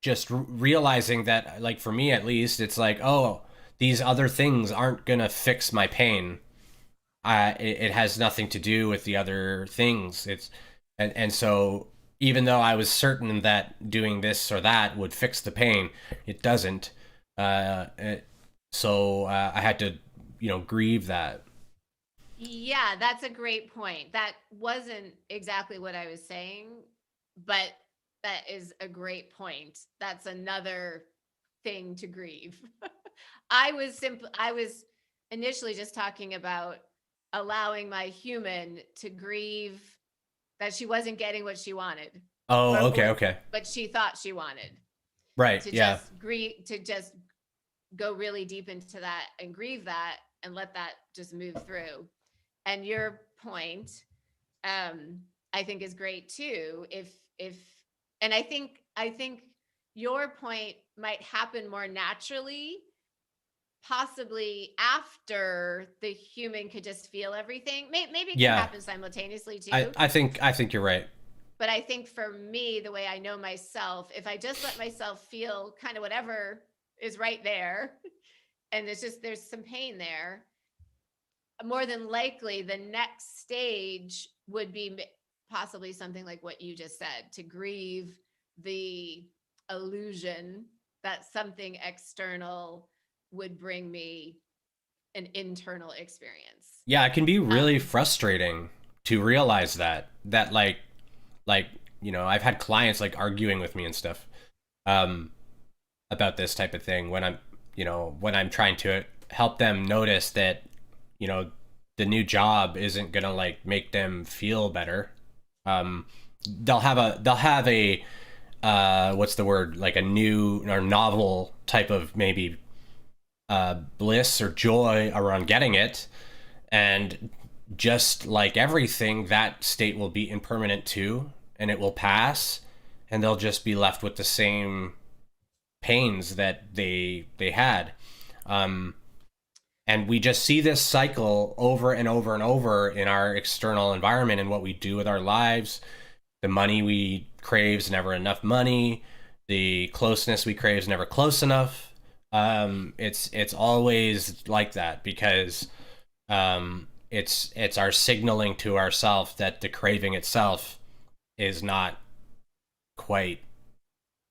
just realizing that, like, for me at least, it's like, oh, these other things aren't gonna fix my pain. It has nothing to do with the other things. And so even though I was certain that doing this or that would fix the pain, it doesn't. So I had to, grieve that. yeah, that's a great point. That wasn't exactly what I was saying, but that is a great point. That's another thing to grieve. I was initially just talking about allowing my human to grieve that she wasn't getting what she wanted, Oh, okay, okay. but she thought she wanted, Right, to yeah. just grieve, to just go really deep into that and grieve that and let that just move through. And your point, I think, is great too. If and I think your point might happen more naturally, possibly after the human could just feel everything. Maybe it can Yeah. happen simultaneously I, too. I think I think you're right. But I think for me, the way I know myself, if I just let myself feel kind of whatever is right there, and there's some pain there, more than likely the next stage would be possibly something like what you just said, to grieve the illusion that something external would bring me an internal experience. Yeah, it can be really Um, frustrating to realize that like I've had clients like arguing with me and stuff, um about this type of thing, when I'm trying to help them notice that, you know, the new job isn't gonna like make them feel better. Um, they'll have a what's the word, like a new or novel type of maybe bliss or joy around getting it, and just like everything, that state will be impermanent too, and it will pass, and they'll just be left with the same pains that they had. Um, and we just see this cycle over and over and over in our external environment and what we do with our lives. The money we crave is never enough money. The closeness we crave is never close enough. It's always like that because it's our signaling to ourself that the craving itself is not quite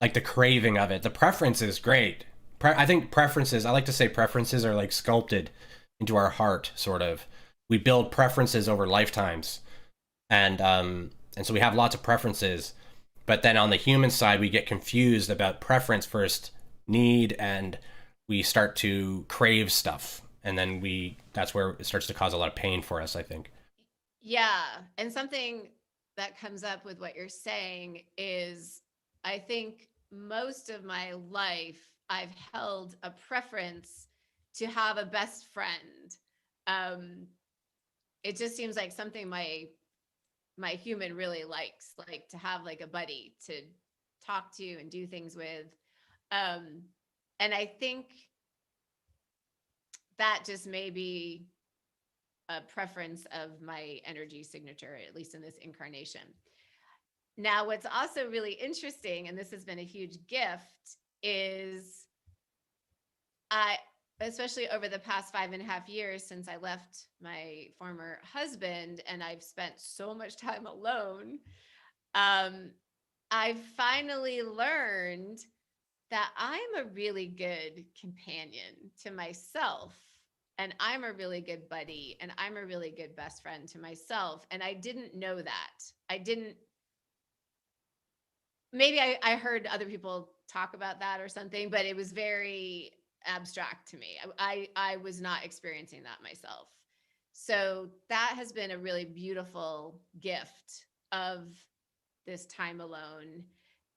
like the craving of it. The preference is great. I think preferences, I like to say preferences are like sculpted into our heart, sort of. We build preferences over lifetimes. And so we have lots of preferences. But then on the human side, we get confused about preference first need, and we start to crave stuff. And then that's where it starts to cause a lot of pain for us, I think. Yeah. And something that comes up with what you're saying is I think most of my life, I've held a preference to have a best friend. Um, it just seems like something my human really likes, like to have like a buddy to talk to and do things with. Um, and I think that just may be a preference of my energy signature, at least in this incarnation. Now, what's also really interesting, and this has been a huge gift, is I, especially over the past 5.5 years since I left my former husband, and I've spent so much time alone, I've finally learned that I'm a really good companion to myself. And I'm a really good buddy, and I'm a really good best friend to myself. And I didn't know that. I didn't, maybe I heard other people talk about that or something, but it was very abstract to me. I was not experiencing that myself. So that has been a really beautiful gift of this time alone.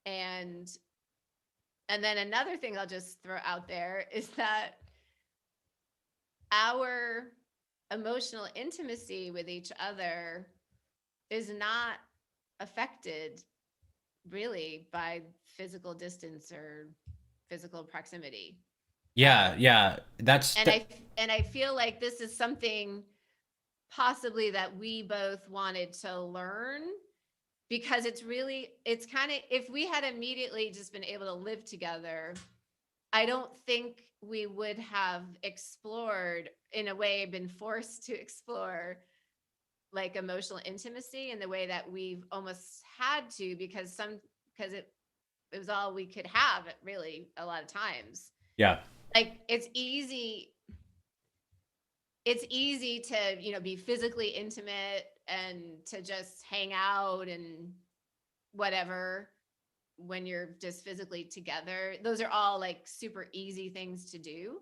And then another thing I'll just throw out there is that our emotional intimacy with each other is not affected really by physical distance or physical proximity. Yeah, yeah. And I feel like this is something possibly that we both wanted to learn, because it's kind of, if we had immediately just been able to live together, I don't think we would have explored, in a way, been forced to explore like emotional intimacy in the way that we've almost had to, because it was all we could have, really, a lot of times. yeah, Like it's easy to, be physically intimate and to just hang out and whatever when you're just physically together. Those are all like super easy things to do.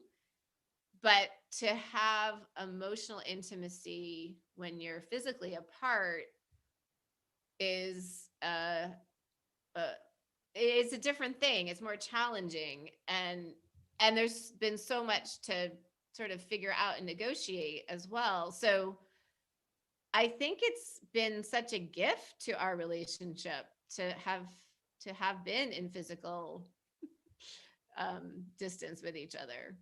But to have emotional intimacy when you're physically apart is it's a different thing. It's more challenging, and there's been so much to sort of figure out and negotiate as well. So I think it's been such a gift to our relationship to have been in physical distance with each other.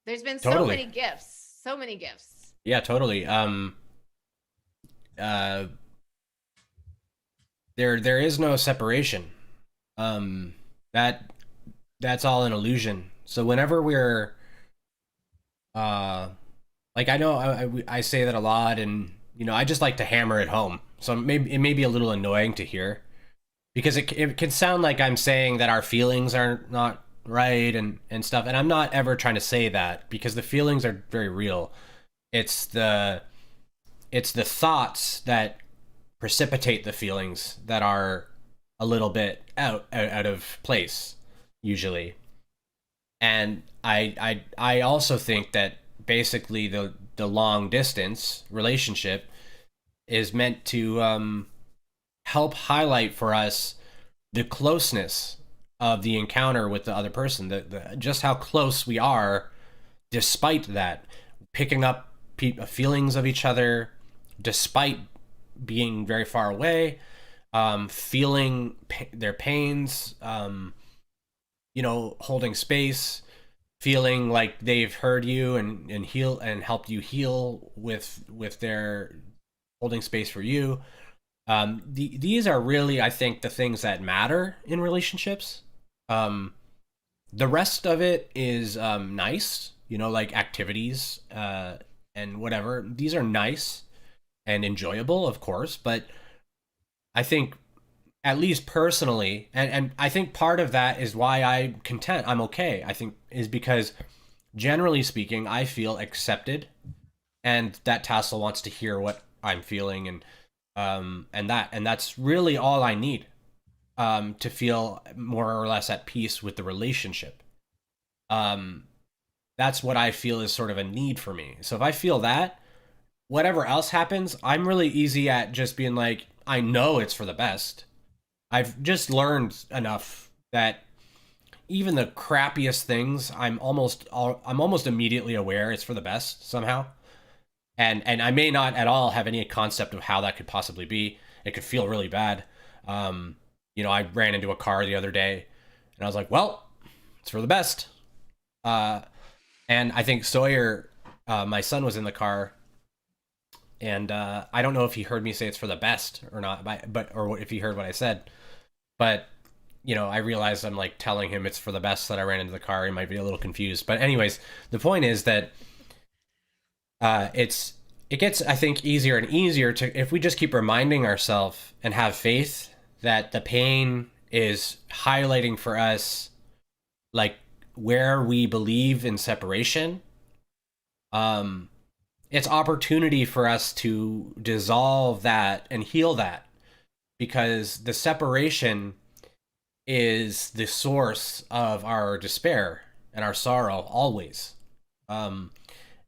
There's been so totally. many gifts, so many gifts. Yeah, totally. Uh, there is no separation. Um, that that's all an illusion. So whenever we're uh, like I know I say that a lot, and I just like to hammer it home. So maybe it may be a little annoying to hear because it can sound like I'm saying that our feelings are not right and stuff, and I'm not ever trying to say that, because the feelings are very real. It's the thoughts that precipitate the feelings that are a little bit out of place usually. And I also think that basically the long distance relationship is meant to help highlight for us the closeness of the encounter with the other person, just how close we are despite that, picking up feelings of each other despite being very far away, feeling their pains, holding space, feeling like they've heard you and heal and helped you heal with their holding space for you. These are really, I think, the things that matter in relationships. Um, the rest of it is nice, like activities and whatever. These are nice and enjoyable, of course, but I think, at least personally, and I think part of that is why I'm okay, I think, is because generally speaking, I feel accepted, and that Tassel wants to hear what I'm feeling, and that's really all I need to feel more or less at peace with the relationship. Um, that's what I feel is sort of a need for me. So if I feel that, whatever else happens, I'm really easy at just being like, I know it's for the best. I've just learned enough that even the crappiest things, I'm almost immediately aware it's for the best somehow. And I may not at all have any concept of how that could possibly be. It could feel really bad. I ran into a car the other day, and I was like, well, it's for the best. And I think Sawyer, my son, was in the car, and I don't know if he heard me say it's for the best or not, or if he heard what I said. But I realized I'm like telling him it's for the best that I ran into the car. He might be a little confused. But anyways, the point is that it gets, I think, easier and easier to, if we just keep reminding ourselves and have faith that the pain is highlighting for us, like, where we believe in separation. It's opportunity for us to dissolve that and heal that, because the separation is the source of our despair and our sorrow always.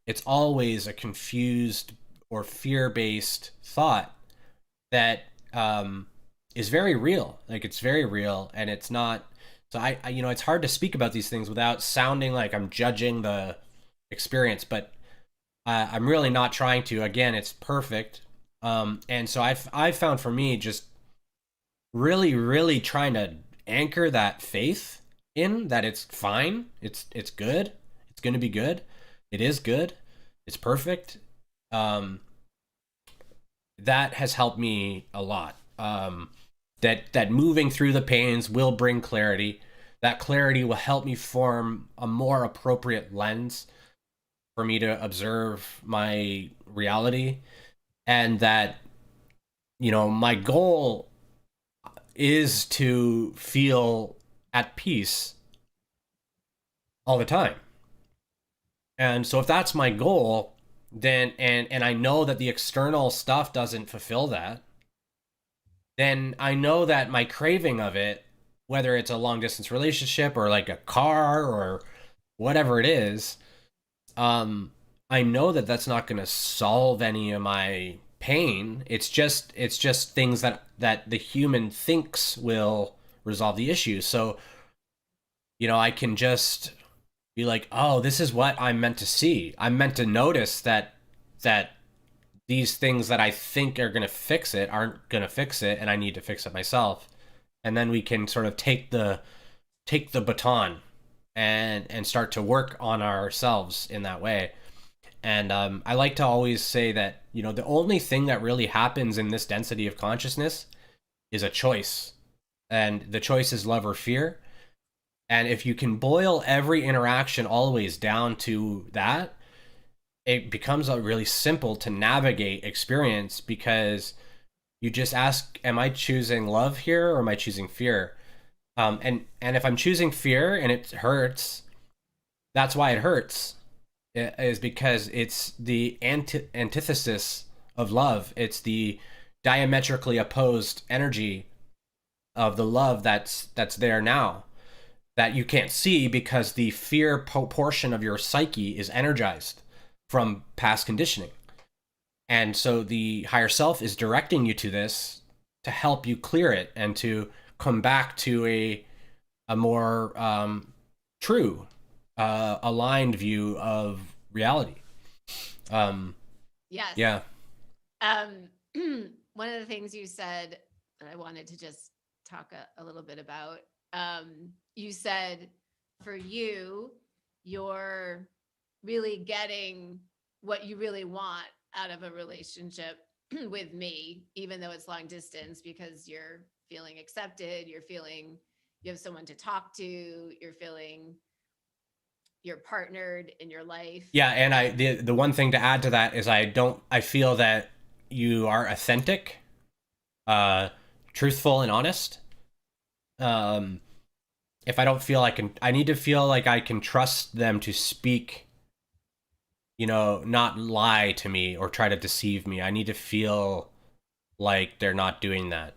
It's always a confused or fear-based thought that is very real. Like, it's very real, and it's not. So it's hard to speak about these things without sounding like I'm judging the experience, but I'm really not trying to. Again, it's perfect, and so I've found for me just really, really trying to anchor that faith in that it's fine, it's good, it's going to be good, it is good, it's perfect. That has helped me a lot. That moving through the pains will bring clarity. That clarity will help me form a more appropriate lens for me to observe my reality, and that my goal is to feel at peace all the time. And so if that's my goal, then and I know that the external stuff doesn't fulfill that, then I know that my craving of it, whether it's a long distance relationship or like a car or whatever it is, I know that that's not going to solve any of my pain. It's just things that the human thinks will resolve the issue. So I can just be like, oh, this is what I'm meant to see. I'm meant to notice that these things that I think are going to fix it aren't going to fix it, and I need to fix it myself. And then we can sort of take the baton and start to work on ourselves in that way. And I like to always say that the only thing that really happens in this density of consciousness is a choice, and the choice is love or fear. And if you can boil every interaction always down to that, it becomes a really simple to navigate experience, because you just ask, am I choosing love here or am I choosing fear? And if I'm choosing fear and it hurts, that's why it hurts, is because it's the antithesis of love. It's the diametrically opposed energy of the love that's there now, that you can't see because the fear portion of your psyche is energized. from past conditioning. And so the higher self is directing you to this to help you clear it and to come back to a more true, aligned view of reality. Um, Yes. yeah. Um, one of the things you said, and I wanted to just talk a little bit about, you said for you, you're really getting what you really want out of a relationship with me, even though it's long distance, because you're feeling accepted, you're feeling you have someone to talk to, you're feeling you're partnered in your life. Yeah, and the one thing to add to that is I feel that you are authentic, uh, truthful, and honest. Um, if I don't feel I need to feel like I can trust them to speak, not lie to me or try to deceive me. I need to feel like they're not doing that.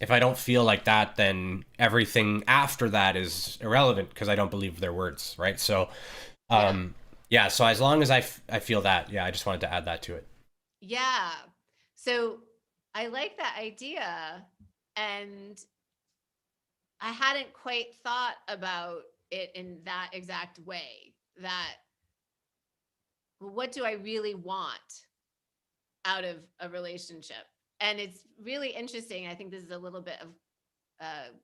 If I don't feel like that, then everything after that is irrelevant because I don't believe their words, right? So, Yeah. yeah. So as long as I feel that, yeah, I just wanted to add that to it. Yeah. So I like that idea. And I hadn't quite thought about it in that exact way. That, well, what do I really want out of a relationship? And it's really interesting. I think this is a little bit of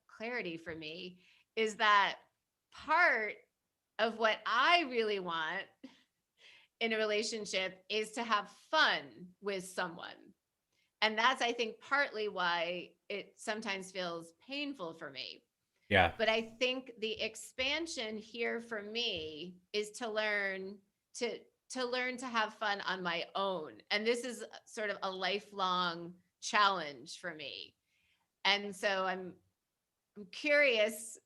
clarity for me, is that part of what I really want in a relationship is to have fun with someone. And that's, I think, partly why it sometimes feels painful for me. Yeah. But I think the expansion here for me is to learn to learn to have fun on my own. And this is sort of a lifelong challenge for me. And so I'm curious,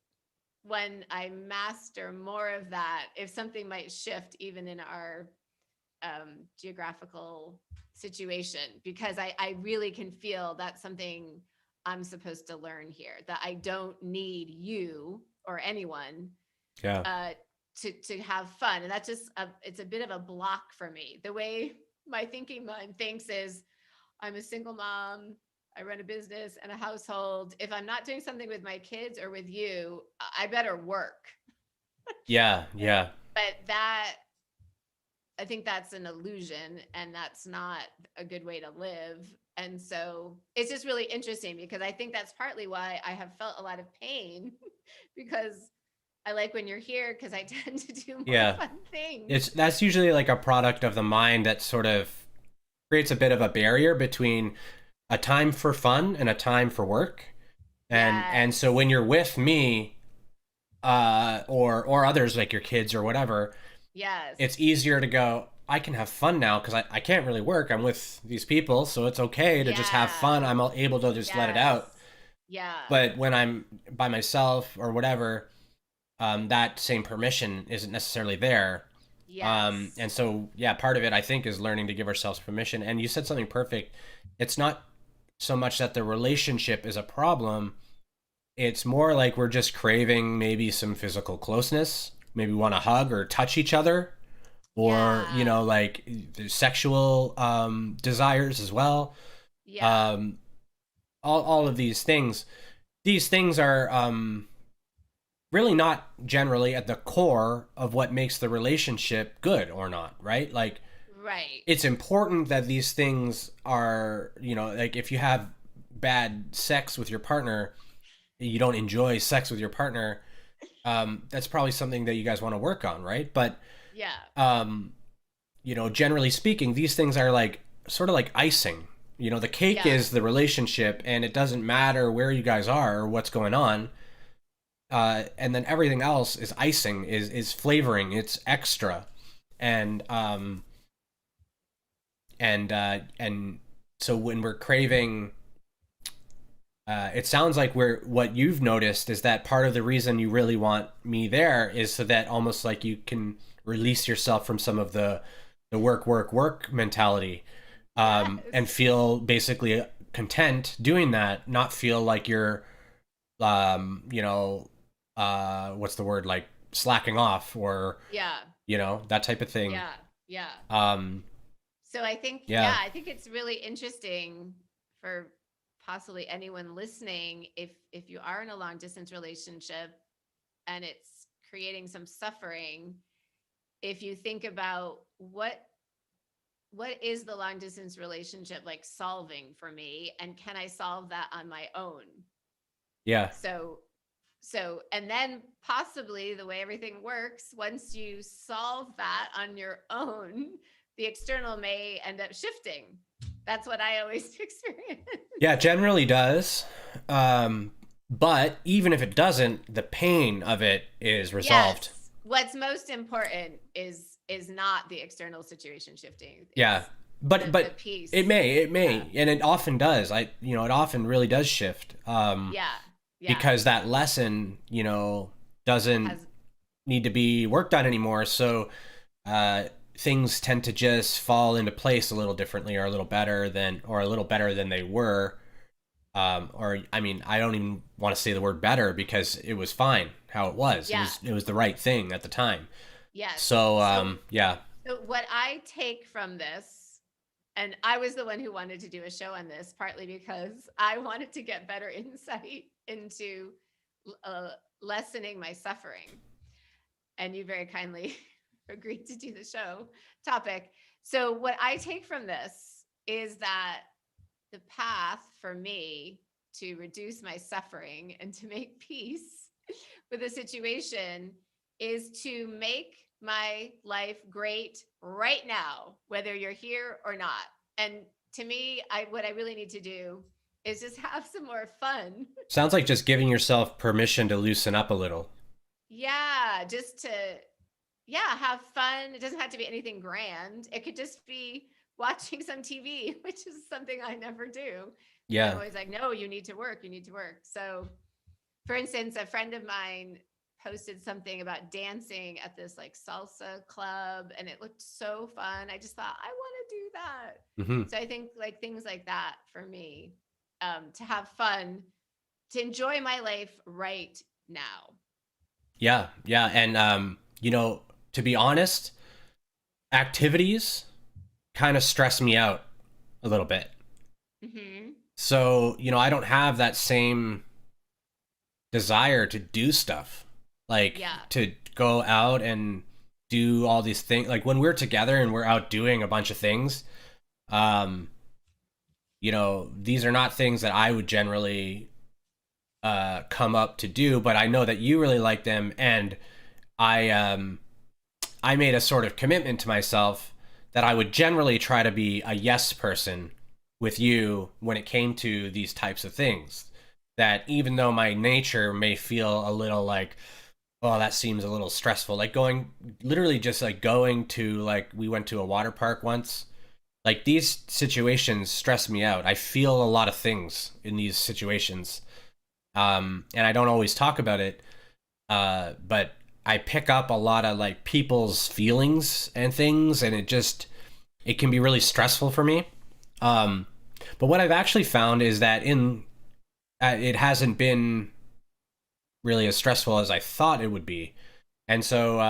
when I master more of that, if something might shift even in our geographical situation, because I really can feel that's something I'm supposed to learn here, that I don't need you or anyone Yeah. uh, to have fun. And that's just it's a bit of a block for me. The way my thinking mind thinks is, I'm a single mom, I run a business and a household. If I'm not doing something with my kids or with you, I better work. Yeah. Yeah. But that, I think that's an illusion, and that's not a good way to live. And so it's just really interesting, because I think that's partly why I have felt a lot of pain because I like when you're here, because I tend to do more Yeah. fun things. That's usually like a product of the mind that sort of creates a bit of a barrier between a time for fun and a time for work. And so Yes. when you're with me, or others like your kids or whatever, Yes. it's easier to go, I can have fun now because I can't really work. I'm with these people, so it's okay to just have Yeah. fun. I'm able to just let it Yes. out. Yeah. But when I'm by myself or whatever, that same permission isn't necessarily there. Yes. And so, yeah, part of it, I think, is learning to give ourselves permission. And you said something perfect. It's not so much that the relationship is a problem, it's more like we're just craving maybe some physical closeness, maybe want to hug or touch each other, or Yeah. like there's sexual desires as well. Yeah. um all of these things are really not generally at the core of what makes the relationship good or not, right? Like, Right. it's important that these things are, like if you have bad sex with your partner, you don't enjoy sex with your partner, that's probably something that you guys want to work on, right? But Yeah. um, generally speaking, these things are like sort of like icing. The cake Yeah. is the relationship, and it doesn't matter where you guys are or what's going on. And then everything else is icing, is flavoring, it's extra, and and so when we're craving, it sounds like what you've noticed is that part of the reason you really want me there is so that almost like you can release yourself from some of the work mentality, and Yes. feel basically content doing that, not feel like you're, what's the word, like slacking off or Yeah. that type of thing. Yeah. Yeah. Um, So I think, yeah, yeah, I think it's really interesting for possibly anyone listening, if you are in a long distance relationship and it's creating some suffering, if you think about what is the long distance relationship like solving for me, and can I solve that on my own? yeah, So and then possibly the way everything works, once you solve that on your own, the external may end up shifting. That's what I always experience. yeah. It generally does. Um, but even if it doesn't, the pain of it is resolved. Yes. What's most important is not the external situation shifting. Yeah, It's but the but peace. it may, Yeah. and it often does. It often really does shift. Yeah. Yeah. Because that lesson, doesn't Has need to be worked on anymore. So uh, things tend to just fall into place a little differently, or a little better than they were. Or I mean, I don't even want to say the word better because it was fine how it was. It yeah. was it was the right thing at the time. Yes. So So yeah, so what I take from this, and I was the one who wanted to do a show on this, partly because I wanted to get better insight into uh, lessening my suffering. And you very kindly agreed to do the show topic. So, what I take from this is that the path for me to reduce my suffering and to make peace with the situation is to make my life great right now, whether you're here or not. And to me, what I really need to do is just have some more fun. sounds like just giving yourself permission to loosen up a little. Yeah, just to have fun. It doesn't have to be anything grand. It could just be watching some TV, which is something I never do because I'm Yeah. always like, no, you need to work. You need to work. So, for instance, a friend of mine posted something about dancing at this like salsa club, and it looked so fun. I just thought, I want to do that. Hmm. So I think like things like that for me, to have fun, to enjoy my life right now. Yeah, yeah, and to be honest, activities kind of stress me out a little bit. Hmm. So, I don't have that same desire to do stuff. Like Yeah. to go out and do all these things. Like when we're together and we're out doing a bunch of things, um, these are not things that I would generally come up to do, but I know that you really like them, and I made a sort of commitment to myself that I would generally try to be a yes person with you when it came to these types of things. That even though my nature may feel a little like, oh, that seems a little stressful, like literally just like going to, like, we went to a water park once. Like these situations stress me out. I feel a lot of things in these situations, and I don't always talk about it. But I pick up a lot of like people's feelings and things, and it can be really stressful for me. Um, but what I've actually found is that in it hasn't been really as stressful as I thought it would be, and so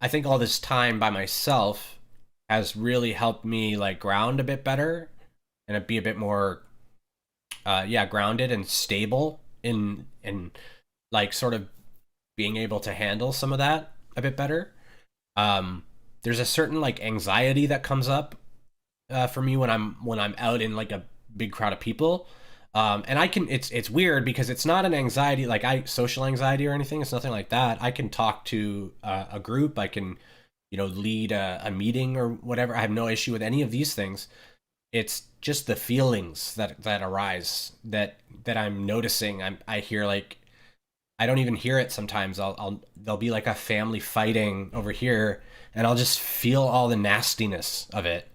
I think all this time by myself has really helped me like ground a bit better and be a bit more grounded and stable in like sort of being able to handle some of that a bit better. Um, there's a certain like anxiety that comes up for me when I'm out in like a big crowd of people. And I can it's weird because it's not an anxiety like I social anxiety or anything. It's nothing like that. I can talk to a group. I can lead a meeting or whatever. I have no issue with any of these things. It's just the feelings that arise that I'm noticing. I hear like I don't even hear it sometimes. There'll be like a family fighting over here, and I'll just feel all the nastiness of it.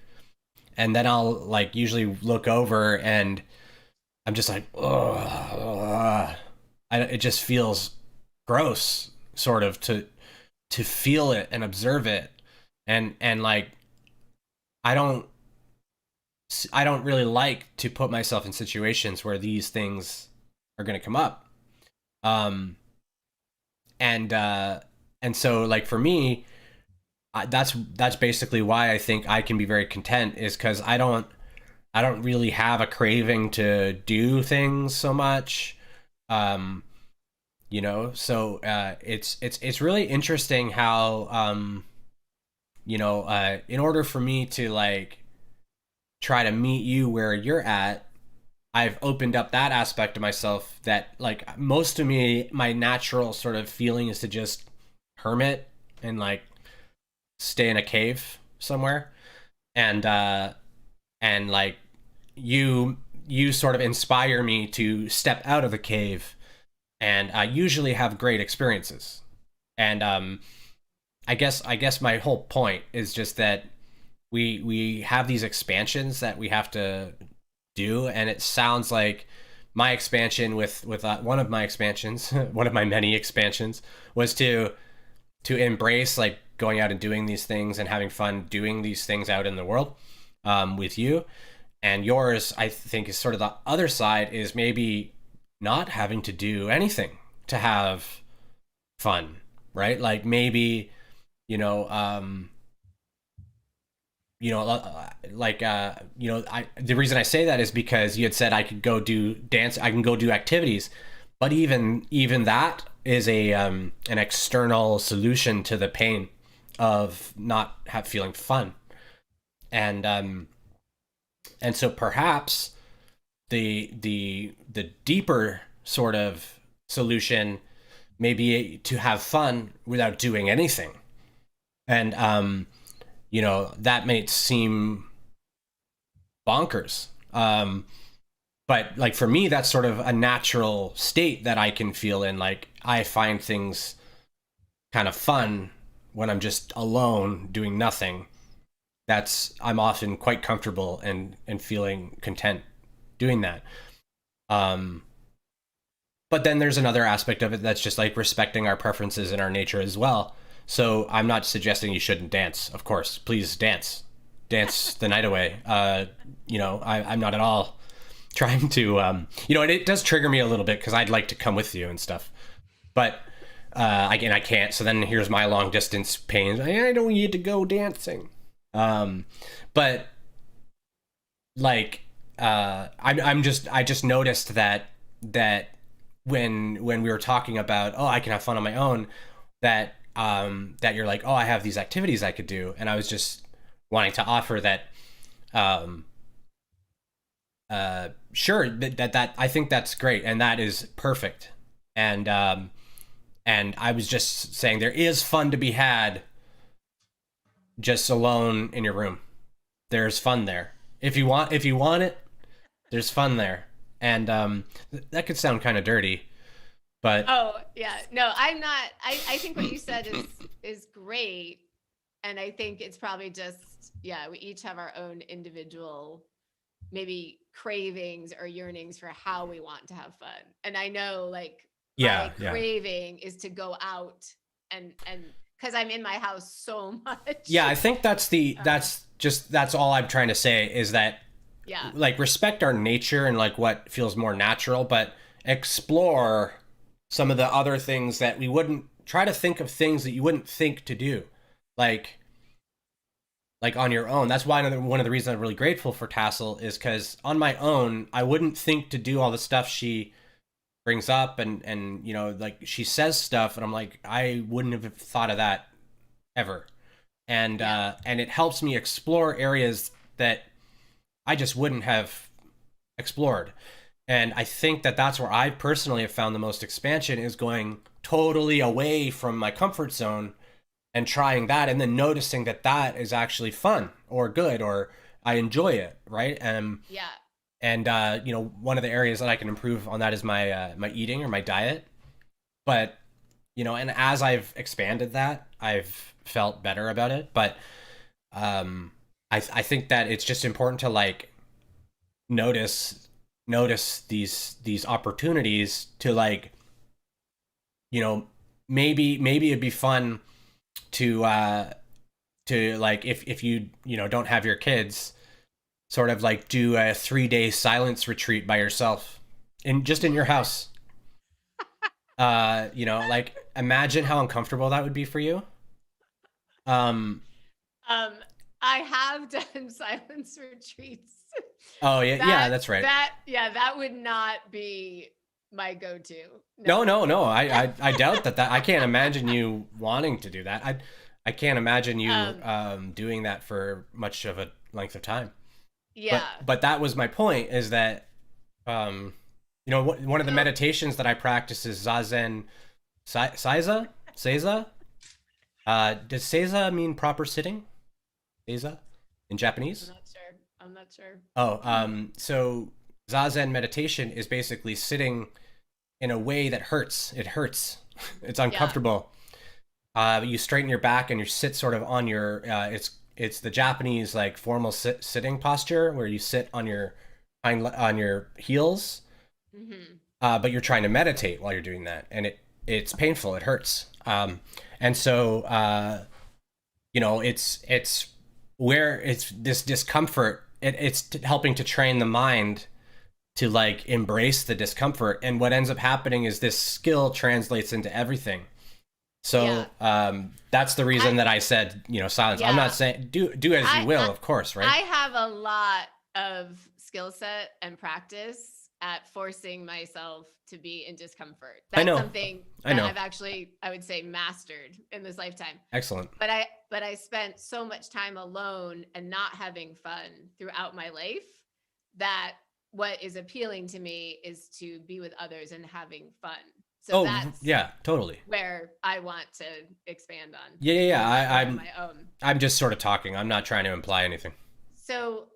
And then I'll like usually look over, and I'm just like, ugh. It just feels gross, sort of, to feel it and observe it, and like I don't I don't really like to put myself in situations where these things are going to come up. Um, and so like for me, that's basically why I think I can be very content, is because I don't really have a craving to do things so much. Um, so it's really interesting how in order for me to like try to meet you where you're at, I've opened up that aspect of myself that like most of me, my natural sort of feeling is to just hermit and like stay in a cave somewhere. And like you sort of inspire me to step out of the cave, and I usually have great experiences. And I guess my whole point is just that we have these expansions that we have to do, and it sounds like my expansion with one of my expansions, one of my many expansions, was to embrace like going out and doing these things and having fun doing these things out in the world with you. And yours, I think, is sort of the other side, is maybe not having to do anything to have fun, right? Like maybe, you know, um, I the reason I say that is because you had said I could go do dance, I can go do activities, but even that is a an external solution to the pain of not have feeling fun. And um and so perhaps the deeper sort of solution may be to have fun without doing anything. And that may seem bonkers. But like for me, that's sort of a natural state that I can feel in. Like I find things kind of fun when I'm just alone doing nothing. That's I'm often quite comfortable and feeling content doing that. Um, but then there's another aspect of it that's just like respecting our preferences and our nature as well. So I'm not suggesting you shouldn't dance. Of course, please dance the night away. I'm not at all trying to, and it does trigger me a little bit because I'd like to come with you and stuff, but again, I can't. So then here's my long distance pain. I don't need to go dancing. But like, I just noticed that when we were talking about, oh, I can have fun on my own, that you're like, oh, I have these activities I could do, and I was just wanting to offer that, um, sure, that I think that's great, and that is perfect, and I was just saying there is fun to be had just alone in your room. There's fun there if you want it. There's fun there, and that could sound kind of dirty, but Oh, yeah. No, I'm not. I think what you said is great. And I think it's probably just, yeah, we each have our own individual maybe cravings or yearnings for how we want to have fun. And I know like my yeah, yeah. craving is to go out and because I'm in my house so much. Yeah, I think Um, that's all I'm trying to say, is that yeah. like respect our nature and like what feels more natural, but explore some of the other things that we wouldn't try to think of, things that you wouldn't think to do, like on your own. That's why one of the reasons I'm really grateful for Tassel is because on my own I wouldn't think to do all the stuff she brings up, and like she says stuff and I'm like, I wouldn't have thought of that ever. Yeah. And it helps me explore areas that I just wouldn't have explored. And I think that that's where I personally have found the most expansion, is going totally away from my comfort zone and trying that, and then noticing that that is actually fun or good, or I enjoy it, right? Yeah. And one of the areas that I can improve on that is my eating or my diet. But and as I've expanded that, I've felt better about it. But I think that it's just important to like notice these opportunities to like, you know maybe it'd be fun to like, if you don't have your kids, sort of like do a 3-day silence retreat by yourself in just in your house. Like imagine how uncomfortable that would be for you. Um, Um, I have done silence retreats. oh yeah, yeah, that's right. Yeah, that would not be my go-to. No, No. no, no. I doubt that. I can't imagine you wanting to do that. I can't imagine you Um, doing that for much of a length of time. yeah. But that was my point. Is that um, one of the So meditations that I practice is zazen seiza seiza. Does seiza mean proper sitting? Seiza in I'm Japanese. not sure. I'm not sure. Oh, so zazen meditation is basically sitting in a way that hurts. It hurts. It's Yeah. uncomfortable. You straighten your back and you sit sort of on your. It's the Japanese like formal sitting posture where you sit on your on your heels, Hmm. but you're trying to meditate while you're doing that, and it's painful. It hurts. And so it's where it's this discomfort. It's helping to train the mind to like embrace the discomfort, and what ends up happening is this skill translates into everything. Yeah. So that's the reason I that I said, silence. I'm not yeah. saying do as you I will, of course, right? I have a lot of skill set and practice at forcing myself to be in discomfort. I That's know, something I that know. I've actually, I would say, mastered in this lifetime. Excellent. But I spent so much time alone and not having fun throughout my life that what is appealing to me is to be with others and having fun. So Oh that's yeah, totally. where I want to expand on Yeah, yeah, and yeah. move that more on I'm my own. I'm just sort of talking. I'm not trying to imply anything. So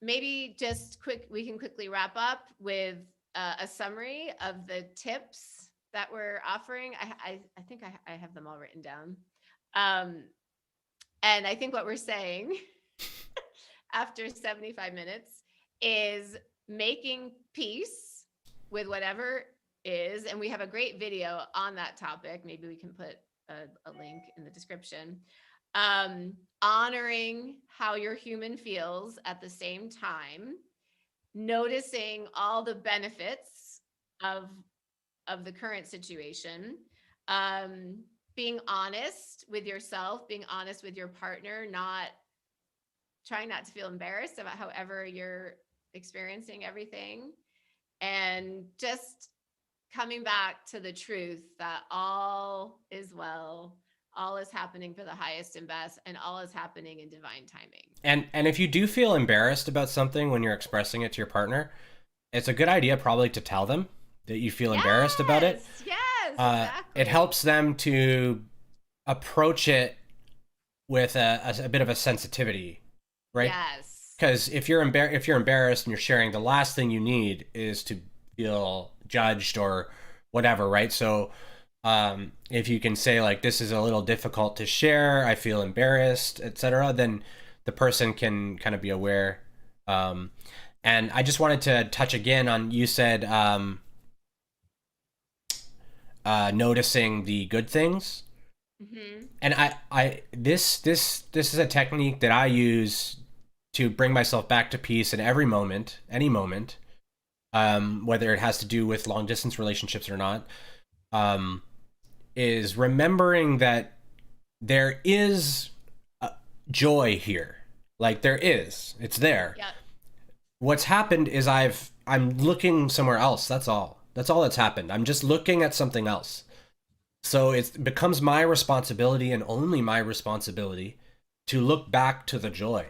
maybe just we can quickly wrap up with a summary of the tips that we're offering. I think I have them all written down. Um, and I think what we're saying after 75 minutes is making peace with whatever is. And we have a great video on that topic. Maybe we can put a link in the description. Honoring how your human feels at the same time, noticing all the benefits of of the current situation, um, being honest with yourself, being honest with your partner, not trying not to feel embarrassed about however you're experiencing everything, and just coming back to the truth that all is well, all is happening for the highest and best, and all is happening in divine timing. And if you do feel embarrassed about something when you're expressing it to your partner, it's a good idea probably to tell them that you feel embarrassed about it. Yes, It exactly. helps them to approach it with a bit of a sensitivity, right? Yes. Because if you're embarrassed and you're sharing, the last thing you need is to feel judged or whatever, right? So if you can say like, this is a little difficult to share, I feel embarrassed, etc., then the person can kind of be aware. um, and I just wanted to touch again on, you said noticing the good things. Hmm. And this is a technique that I use to bring myself back to peace in every moment, any moment, whether it has to do with long distance relationships or not. um, is remembering that there is joy here. Like there is, it's there. Yep. What's happened is I'm looking somewhere else. That's all. That's all that's happened. I'm just looking at something else. So it becomes my responsibility and only my responsibility to look back to the joy.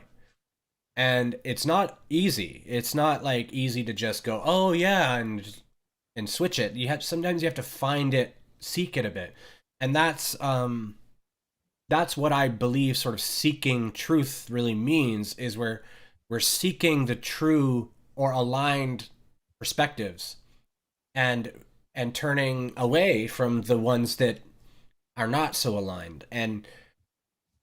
And it's not easy. It's not like easy to just go, oh yeah, and switch it. Sometimes you have to find it, seek it a bit. And that's what I believe sort of seeking truth really means, is where we're seeking the true or aligned perspectives, and turning away from the ones that are not so aligned. And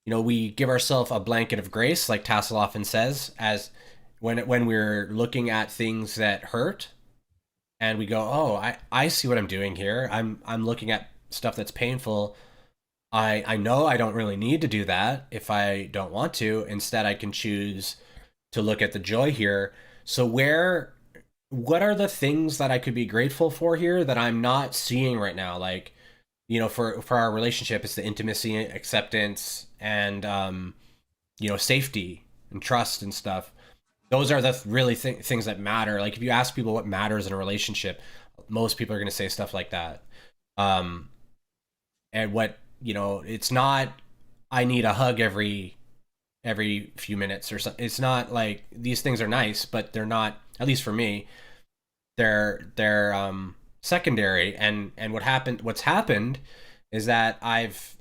we give ourselves a blanket of grace, like Tassel often says, as when we're looking at things that hurt, and we go, oh, I see what I'm doing here. I'm looking at stuff that's painful. I know I don't really need to do that if I don't want to. Instead, I can choose to look at the joy here. So what are the things that I could be grateful for here that I'm not seeing right now? Like, for our relationship, it's the intimacy, acceptance, and safety and trust and stuff. Those are the really things that matter. Like if you ask people what matters in a relationship, most people are going to say stuff like that. Um, and what it's not. I need a hug every few minutes or something. It's not like these things are nice, but they're not. At least for me, they're secondary. And what's happened is that I've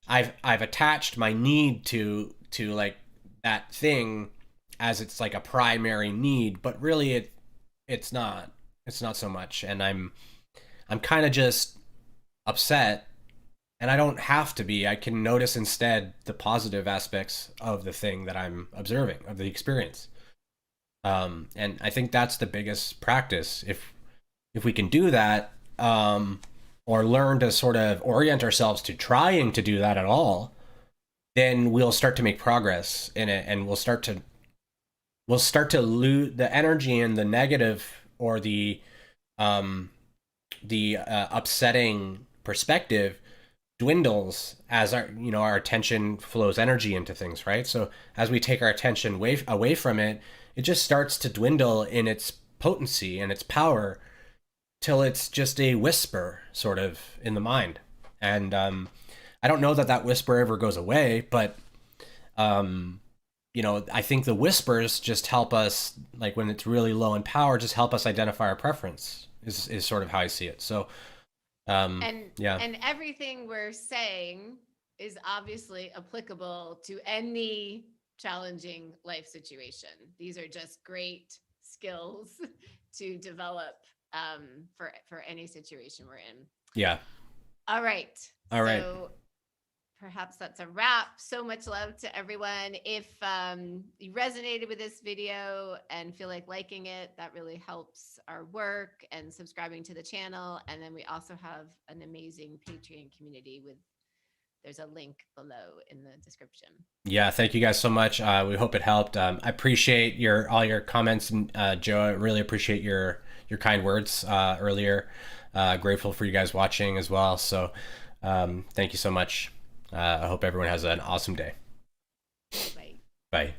attached my need to like that thing as it's like a primary need, but really it's not so much. And I'm kind of just upset, and I don't have to be. I can notice instead the positive aspects of the thing that I'm observing, of the experience. And I think that's the biggest practice. If we can do that, or learn to sort of orient ourselves to trying to do that at all, then we'll start to make progress in it, and we'll start to lose the energy and the negative, or um, the upsetting perspective dwindles as our attention flows energy into things, right? So as we take our attention away from it, it just starts to dwindle in its potency and its power, till it's just a whisper sort of in the mind. And I don't know that whisper ever goes away, but I think the whispers just help us, like when it's really low in power, just help us identify our preference, is sort of how I see it. So yeah. And everything we're saying is obviously applicable to any challenging life situation. These are just great skills to develop for any situation we're in. Yeah. All right. All right. So perhaps that's a wrap. So much love to everyone. If you resonated with this video and feel like liking it, that really helps our work, and subscribing to the channel. And then we also have an amazing Patreon community there's a link below in the description. Yeah, thank you guys so much. We hope it helped. I appreciate all your comments, and Joe, I really appreciate your kind words earlier. Grateful for you guys watching as well. So thank you so much. I hope everyone has an awesome day. Bye. Bye.